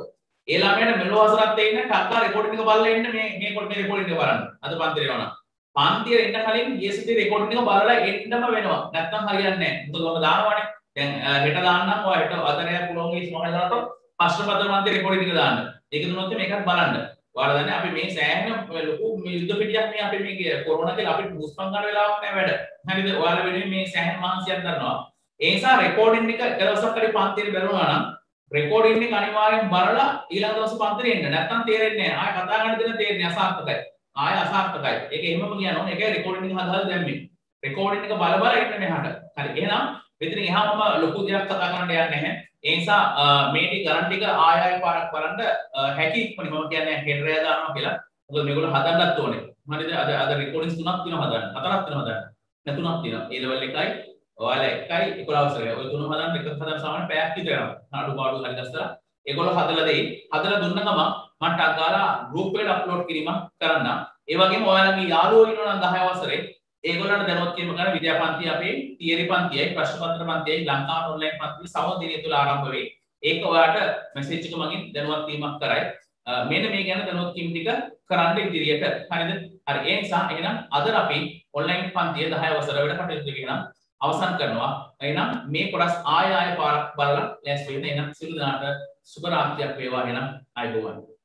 ඒ ළමයාට මෙලෝ හසරක් තේින්න ටක්කා රෙකෝඩින් එක බලලා ඉන්න මේ රෙකෝඩින් එක බලන්න. අද පන්තිරේ වුණා. පන්තිරේ ඉන්න කලින් ගිය සතියේ රෙකෝඩින් එක බලලා එන්නම වෙනවා. නැත්තම් හරියන්නේ නැහැ. මොකද මම දානවානේ. දැන් හෙට දාන්නම් ඔය හෙට අතරේ පුළුවන් ඒ සමහරවිට ප්‍රශ්න පත්‍ර මන්ත්‍රී රෙකෝඩින් එක දාන්න. ඒක දුන්නොත් මේකත් බලන්න. ඔයාලා දන්නේ අපි මේ සෑහෙන ලොකු යුද්ධ පිටියක් මේ අපි මේ කොරෝනා කියලා අපිට මුස්පන් ගන්න වෙලාවක් නැහැ වැඩ. හරිද? ඔයාලා වෙනුවෙන් මේ සෑහෙන මහන්සියක් ගන්නවා. ඒ නිසා රෙකෝඩින් එක දවසක් හරි පන්තියේ බලනවා නම් රෙකෝඩින් එක අනිවාර්යෙන් බලලා ඊළඟ දවස් පන්තියේ එන්න. නැත්තම් තේරෙන්නේ නැහැ. ආයෙ කතා කරන්න දෙන්න තේරෙන්නේ අසාර්ථකයි. ආයෙ අසාර්ථකයි. ඒක එහෙමම කියනවා. ඒකයි රෙකෝඩින් එක හදලා දැම්මේ. රෙකෝඩින් එක බල එන්න මෙහාට. හරි. එහෙනම් මෙතන එහාම ලොකු දෙයක් කතා කරන්න යන්නේ නැහැ. ඒ නිසා මේ ටික ගණන් ටික ආය පාරක් බලන්න හැකි ඉක්මනින් මම කියන්නේ හෙඩරය දානවා කියලා. මොකද මේගොල්ලෝ හදන්නත් ඕනේ. හරිද? අද රෙකෝඩින්ස් තුනක් තියෙනවා හදන්න. හතරක් තියෙනවා හදන්න. තුනක් තියෙනවා. A level එකයි ඔයාලා 1යි 11 වසරේ ඔය තුනම හදන්න එකක් හදන්න සාමාන්‍ය පැයක් විතර යනවා. අඩුපාඩු හරි දැස්සලා ඒගොල්ලෝ හදලා දෙයි. හදලා දුන්න ගමන් මම ටක් ගාලා ගෲප් එකට අප්ලෝඩ් කිරීමක් කරන්න. ඒ වගේම ඔයාලගේ යාළුවෝ ඉන්නවා නම් 10 වසරේ ඒගොල්ලන්ට දැනුවත් කිරීම කරන විද්‍යාපන්ති අපේ තියරි පන්තියයි ප්‍රශ්න පත්‍ර පන්තියයි ලංකාවේ ඔන්ලයින් පන්ති සමෝ දිනය තුල ආරම්භ වෙයි. ඒක ඔයාලට මැසේජ් එක මගින් දැනුවත් වීමක් කරයි. මෙන්න මේ ගැන දැනුවත් කිරීම ටික කරන්න ඉදිරියට. හරිද? හරි. ඒ නිසා එහෙනම් අද අපි ඔන්ලයින් පන්තිය 10 වසර වැඩ කටයුතු කරන අවසන් කරනවා. එහෙනම් මේ කොටස් ආය පාරක් බලලා ලෑස්ති වෙන්න. එහෙනම් සියලු දෙනාට සුබ රාත්‍රියක් වේවා. එහෙනම් ආයුබෝවන්.